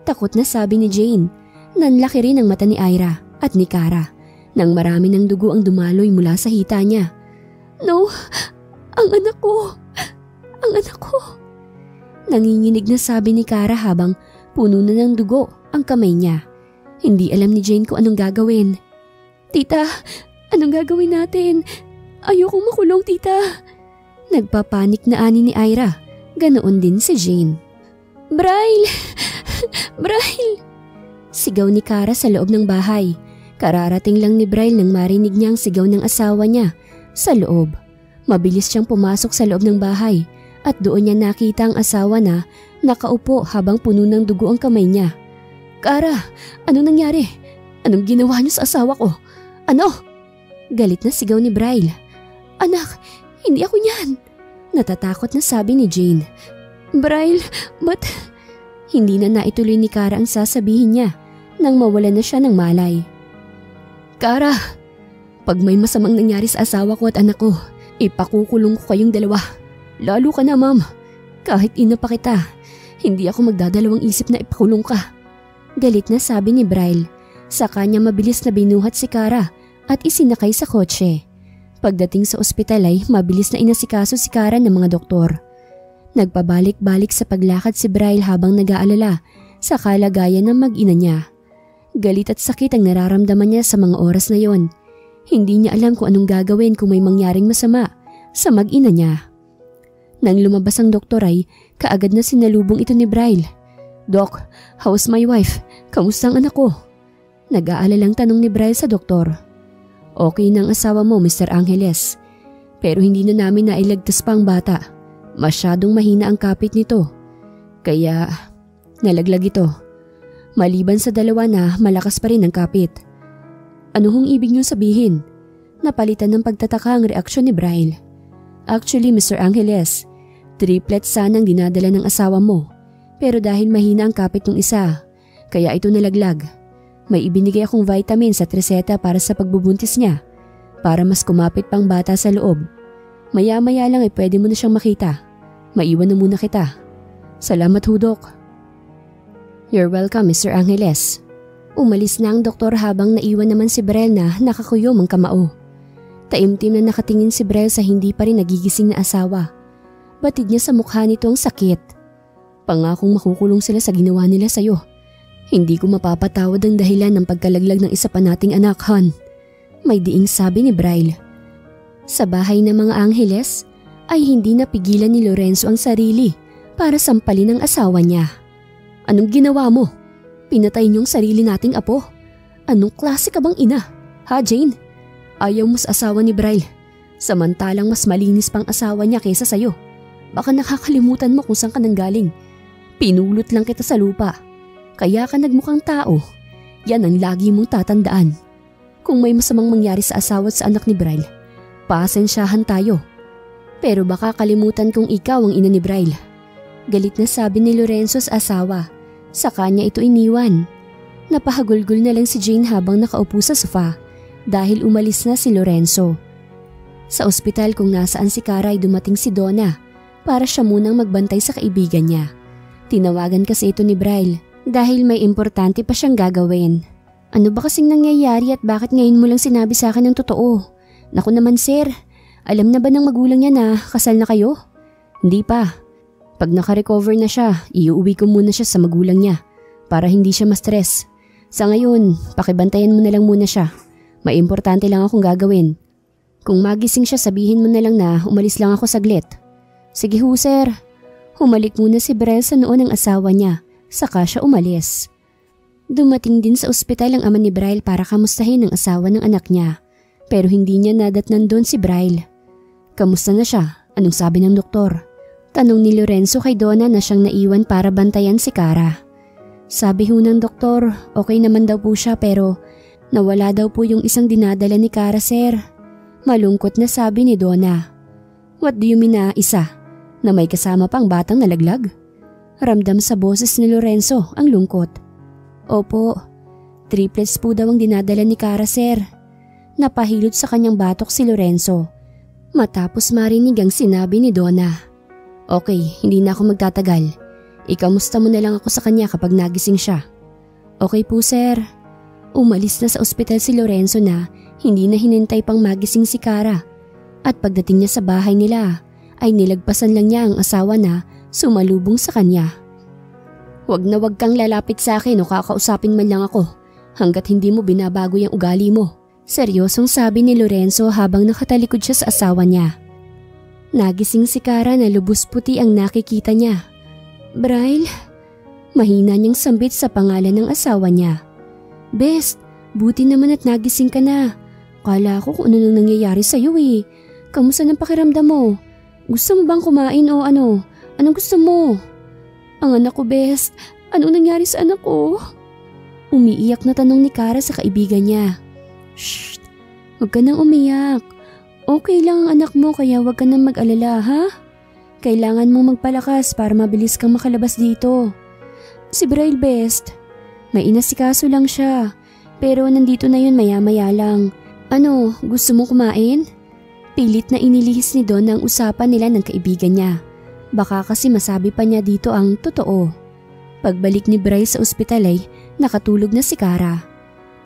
Takot na sabi ni Jane. Nanlaki rin ang mata ni Ira at ni Kara nang marami ng dugo ang dumaloy mula sa hita niya. No! Ang anak ko! Ang anak ko! Nanginginig na sabi ni Kara habang puno na ng dugo ang kamay niya. Hindi alam ni Jane kung anong gagawin. Tita, anong gagawin natin? Ayokong makulong, tita. Nagpapanik na ani ni Ira. Ganoon din si Jane. Braille! Braille! Sigaw ni Kara sa loob ng bahay. Kararating lang ni Braille nang marinig niya ang sigaw ng asawa niya sa loob. Mabilis siyang pumasok sa loob ng bahay at doon niya nakita ang asawa na nakaupo habang puno ng dugo ang kamay niya. Kara, ano nangyari? Anong ginawa niyo sa asawa ko? Ano? Galit na sigaw ni Braille. Anak, hindi ako niyan. Natatakot na sabi ni Jane. Braille, but... Hindi na naituloy ni Kara ang sasabihin niya nang mawala na siya ng malay. Kara, pag may masamang nangyari sa asawa ko at anak ko, ipakukulong ko kayong dalawa. Lalo ka na, ma'am. Kahit ina pa kita, hindi ako magdadalawang isip na ipakulong ka. Galit na sabi ni Braille. Sa kanya mabilis na binuhat si Kara at isinakay sa kotse. Pagdating sa ospital ay mabilis na inasikaso si Kara ng mga doktor. Nagpabalik-balik sa paglakad si Braille habang nag-aalala sa kalagayan ng mag-ina niya. Galit at sakit ang nararamdaman niya sa mga oras na yon. Hindi niya alam kung anong gagawin kung may mangyaring masama sa mag-ina niya. Nang lumabas ang doktor ay kaagad na sinalubong ito ni Braille. Doc, how's my wife? Kamusta ang anak ko? Nag-aalalang tanong ni Braille sa doktor. Okay ng asawa mo, Mr. Angeles. Pero hindi na namin nailagtas pa ang bata. Masyadong mahina ang kapit nito. Kaya nalaglag ito. Maliban sa dalawa na malakas pa rin ang kapit. Ano hong ibig niyo sabihin? Napalitan ng pagtataka ang reaksyon ni Braille. Actually, Mr. Angeles, triplet sanang dinadala ng asawa mo. Pero dahil mahina ang kapit ng isa, kaya ito nalaglag. May ibinigay akong vitamins at reseta para sa pagbubuntis niya. Para mas kumapit pang bata sa loob. Maya-maya lang ay pwede mo na siyang makita. Maiwan na muna kita. Salamat ho, Doc. You're welcome, Mr. Angeles. Umalis na ang doktor habang naiwan naman si Braille na nakakuyom ang kamao. Taimtim na nakatingin si Braille sa hindi pa rin nagigising na asawa. Batid niya sa mukha nito ang sakit. Pangakong makukulong sila sa ginawa nila sa'yo. Hindi ko mapapatawad ang dahilan ng pagkalaglag ng isa pa nating anak, Han. May diing sabi ni Braille. Sa bahay ng mga Angeles, ay hindi napigilan ni Lorenzo ang sarili para sampalin ang asawa niya. Anong ginawa mo? Pinatay niyong sarili nating apo. Anong klase ka bang ina? Ha, Jane? Ayaw mo sa asawa ni Braille. Samantalang mas malinis pang asawa niya kaysa sayo. Baka nakakalimutan mo kung saan ka nanggaling. Pinulot lang kita sa lupa. Kaya ka nagmukhang tao. Yan ang lagi mong tatandaan. Kung may masamang mangyari sa asawa at sa anak ni Braille, pasensyahan tayo. Pero baka kalimutan kong ikaw ang ina ni Braille. Galit na sabi ni Lorenzo sa asawa. Sa kanya ito iniwan. Napahagulgol na lang si Jane habang nakaupo sa sofa dahil umalis na si Lorenzo. Sa ospital kung nasaan si Cara ay dumating si Donna para siya munang magbantay sa kaibigan niya. Tinawagan kasi ito ni Braille dahil may importante pa siyang gagawin. Ano ba kasing nangyayari at bakit ngayon mo lang sinabi sa akin ng totoo? Naku naman sir, alam na ba ng magulang niya na kasal na kayo? Hindi pa. Pag naka-recover na siya, iuwi ko muna siya sa magulang niya para hindi siya ma-stress. Sa ngayon, pakibantayan mo na lang muna siya. May importante lang akong gagawin. Kung magising siya, sabihin mo na lang na umalis lang ako saglit. Sige ho sir. Humalik muna si Braille sa noon ng asawa niya, saka siya umalis. Dumating din sa ospital ang ama ni Braille para kamustahin ang asawa ng anak niya. Pero hindi niya nadatnan doon si Braille. Kamusta na siya? Anong sabi ng doktor? Tanong ni Lorenzo kay Donna na siyang naiwan para bantayan si Cara. Sabi ho ng doktor, okay naman daw po siya pero nawala daw po yung isang dinadala ni Cara sir. Malungkot na sabi ni Donna. What do you mean na isa? Na may kasama pang batang nalaglag? Ramdam sa boses ni Lorenzo ang lungkot. Opo, triplets po daw ang dinadala ni Cara sir. Napahilot sa kanyang batok si Lorenzo. Matapos marinig ang sinabi ni Donna. Okay, hindi na ako magtatagal. Ikamusta mo na lang ako sa kanya kapag nagising siya. Okay po sir. Umalis na sa ospital si Lorenzo na hindi na hinintay pang magising si Cara. At pagdating niya sa bahay nila ay nilagpasan lang niya ang asawa na sumalubong sa kanya. Wag na wag kang lalapit sa akin o kakausapin man lang ako hanggat hindi mo binabago yung ugali mo. Seryosong sabi ni Lorenzo habang nakatalikod siya sa asawa niya. Nagising si Cara na lubos puti ang nakikita niya. Braille? Mahina niyang sambit sa pangalan ng asawa niya. Best, buti naman at nagising ka na. Kala ko kung ano nang nangyayari sa'yo eh. Kamusta ng pakiramdam mo? Gusto mo bang kumain o ano? Anong gusto mo? Ang anak ko, Best. Anong nangyari sa anak ko? Umiiyak na tanong ni Cara sa kaibigan niya. Shh! Huwag ka nang umiyak. Okay lang ang anak mo kaya huwag ka nang mag-alala, ha? Kailangan mong magpalakas para mabilis kang makalabas dito. Si Braille, Best. May inasikaso lang siya. Pero nandito na yun maya-maya lang. Ano, gusto mo kumain? Pilit na inilihis ni Don ang usapan nila ng kaibigan niya. Baka kasi masabi pa niya dito ang totoo. Pagbalik ni Braille sa ospital ay nakatulog na si Cara.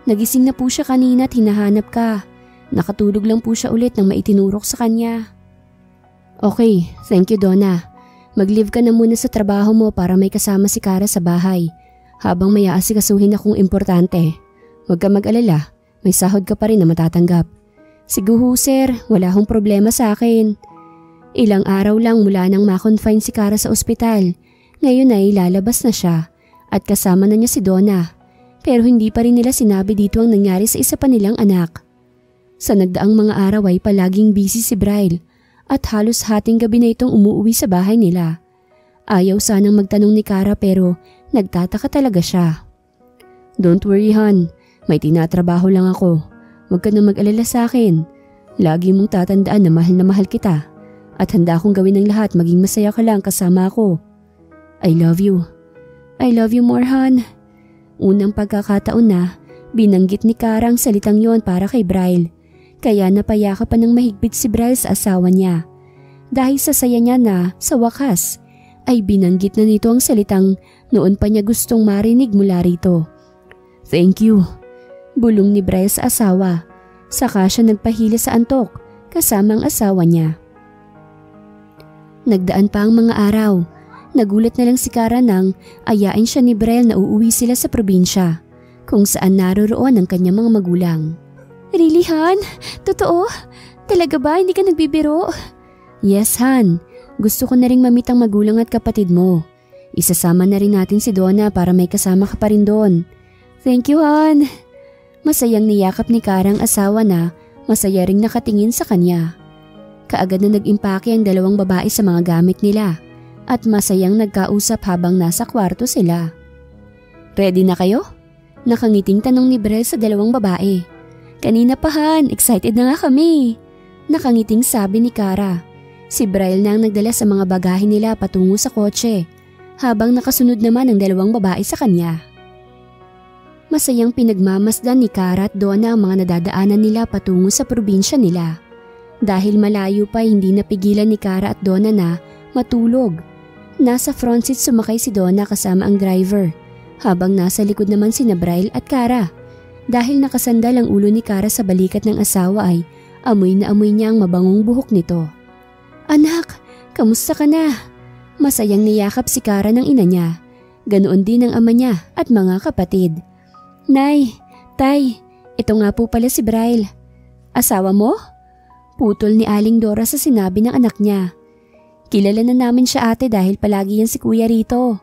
Nagising na po siya kanina at hinahanap ka. Nakatulog lang po siya ulit nang maitinurok sa kanya. Okay, thank you Donna. Mag-leave ka na muna sa trabaho mo para may kasama si Cara sa bahay. Habang may aasikasuhin akong importante. Huwag ka mag-alala, may sahod ka pa rin na matatanggap. Sige ho sir, wala hong problema sa akin. Ilang araw lang mula nang ma-confine si Cara sa ospital. Ngayon ay lalabas na siya at kasama na niya si Donna. Pero hindi pa rin nila sinabi dito ang nangyari sa isa pa nilang anak. Sa nagdaang mga araw ay palaging busy si Braille at halos hating gabi na itong umuwi sa bahay nila. Ayaw sanang magtanong ni Cara pero nagtataka talaga siya. Don't worry hon, may tinatrabaho lang ako. Huwag ka na mag-alala sa akin. Lagi mong tatandaan na mahal kita. At handa akong gawin ang lahat maging masaya ka lang kasama ako. I love you. I love you more, hon. Unang pagkakataon na binanggit ni Cara ang salitang yon para kay Braille. Kaya napayakap pa ng mahigpit si Braille sa asawa niya. Dahil sa saya niya na, sa wakas, ay binanggit na nito ang salitang noon pa niya gustong marinig mula rito. Thank you. Bulong ni Braille sa asawa. Saka siya nagpahila sa antok kasama ang asawa niya. Nagdaan pa ang mga araw. Nagulat na lang si Cara nang ayain siya ni Braille na uuwi sila sa probinsya, kung saan naroroon ang kanyang mga magulang. Really, Han? Totoo? Talaga ba? Hindi ka nagbibiro? Yes, Han. Gusto ko na ring mamit ang magulang at kapatid mo. Isasama na rin natin si Donna para may kasama ka pa rin doon. Thank you, Han. Masayang niyakap ni Kara ang asawa na masaya ring nakatingin sa kanya. Kaagad na nag-impake ang dalawang babae sa mga gamit nila at masayang nagkausap habang nasa kwarto sila. Ready na kayo? Nakangiting tanong ni Brel sa dalawang babae. Kanina pa, Han, excited na nga kami. Nakangiting sabi ni Kara. Si Brel na ang nagdala sa mga bagahe nila patungo sa kotse, habang nakasunod naman ang dalawang babae sa kanya. Masayang pinagmamasdan ni Kara at Donna ang mga nadadaanan nila patungo sa probinsya nila. Dahil malayo pa, hindi napigilan ni Kara at Donna na matulog. Nasa front seat sumakay si Donna kasama ang driver, habang nasa likod naman sina Brel at Kara. Dahil nakasandal ang ulo ni Kara sa balikat ng asawa ay amoy na amoy niya ang mabangong buhok nito. Anak, kamusta ka na? Masayang niyakap si Kara ng ina niya. Ganoon din ang ama niya at mga kapatid. Nay, Tay, ito nga po pala si Brel. Asawa mo? Putol ni Aling Dora sa sinabi ng anak niya. Kilala na namin siya ate dahil palagi yan si kuya rito.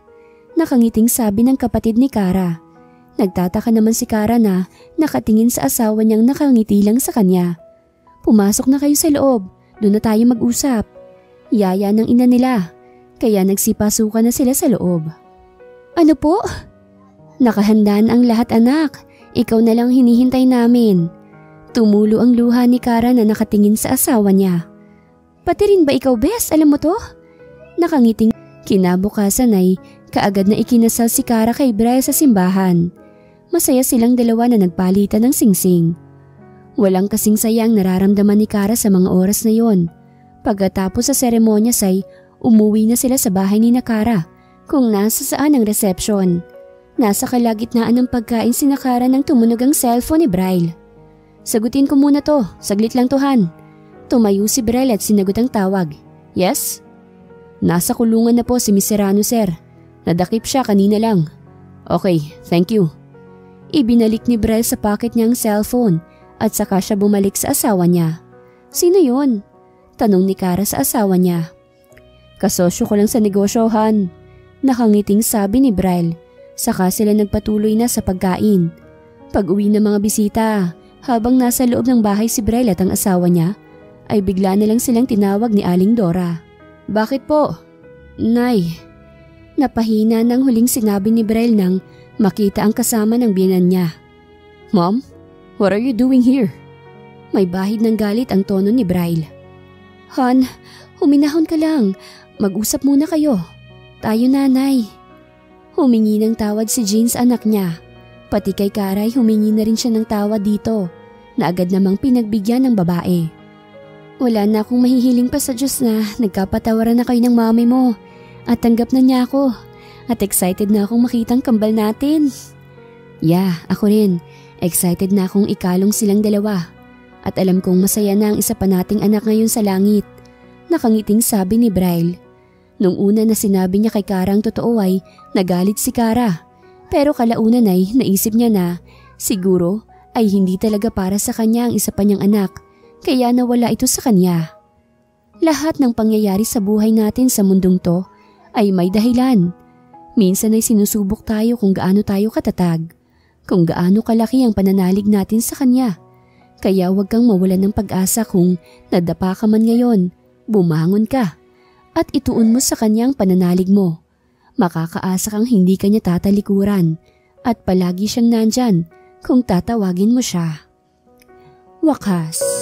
Nakangiting sabi ng kapatid ni Kara. Nagtataka naman si Kara na nakatingin sa asawa niyang nakangiti lang sa kanya. Pumasok na kayo sa loob, doon na tayo mag-usap. Yaya ng ina nila, kaya nagsipasukan na sila sa loob. Ano po? Nakahandaan ang lahat anak, ikaw na lang hinihintay namin. Tumulo ang luha ni Kara na nakatingin sa asawa niya. Pati rin ba ikaw, Bes? Alam mo to? Nakangiting kinabukasan ay kaagad na ikinasal si Kara kay Brel sa simbahan. Masaya silang dalawa na nagpalitan ng singsing. Walang kasing saya ang nararamdaman ni Kara sa mga oras na yon. Pagkatapos sa seremonyas ay umuwi na sila sa bahay ni Kara kung nasa saan ang resepsyon. Nasa kalagitnaan ng pagkain si Kara nang tumunog ang cellphone ni Brel. Sagutin ko muna to, saglit lang to, Han. Tumayo si Brel at sinagot ang tawag. Yes? Nasa kulungan na po si Miss Serrano, sir. Nadakip siya kanina lang. Okay, thank you. Ibinalik ni Brel sa pocket niya ang cellphone at saka siya bumalik sa asawa niya. Sino yon? Tanong ni Kara sa asawa niya. Kasosyo ko lang sa negosyo, Han. Nakangiting sabi ni Brel. Saka sila nagpatuloy na sa pagkain. Pag-uwi ng mga bisita, habang nasa loob ng bahay si Brel at ang asawa niya, ay bigla na lang silang tinawag ni Aling Dora. Bakit po? Nay. Napahina ng huling sinabi ni Brel nang makita ang kasama ng biyenan niya. Mom, what are you doing here? May bahid ng galit ang tono ni Brel. Han, huminahon ka lang. Mag-usap muna kayo. Tayo, nanay. Humingi ng tawad si Jean sa anak niya. Pati kay Kara humingi na rin siya ng tawad dito na agad namang pinagbigyan ng babae. Wala na akong mahihiling pa sa Diyos na nagkapatawaran na kayo ng mami mo at tanggap na niya ako at excited na akong makitang kambal natin. Yeah, ako rin. Excited na akong ikalong silang dalawa. At alam kong masaya na ang isa pa nating anak ngayon sa langit. Nakangiting sabi ni Brel. Nung una na sinabi niya kay Kara ang totoo ay nagalit si Kara. Pero kalaunan ay naisip niya na siguro ay hindi talaga para sa kanya ang isa pa niyang anak. Kaya nawala ito sa kanya. Lahat ng pangyayari sa buhay natin sa mundong to ay may dahilan. Minsan ay sinusubok tayo kung gaano tayo katatag. Kung gaano kalaki ang pananalig natin sa kanya. Kaya huwag kang mawalan ng pag-asa kung nadapa ka man ngayon, bumangon ka at ituon mo sa kanyang pananalig mo. Makakaasa kang hindi kanya tatalikuran at palagi siyang nandyan kung tatawagin mo siya. Wakas.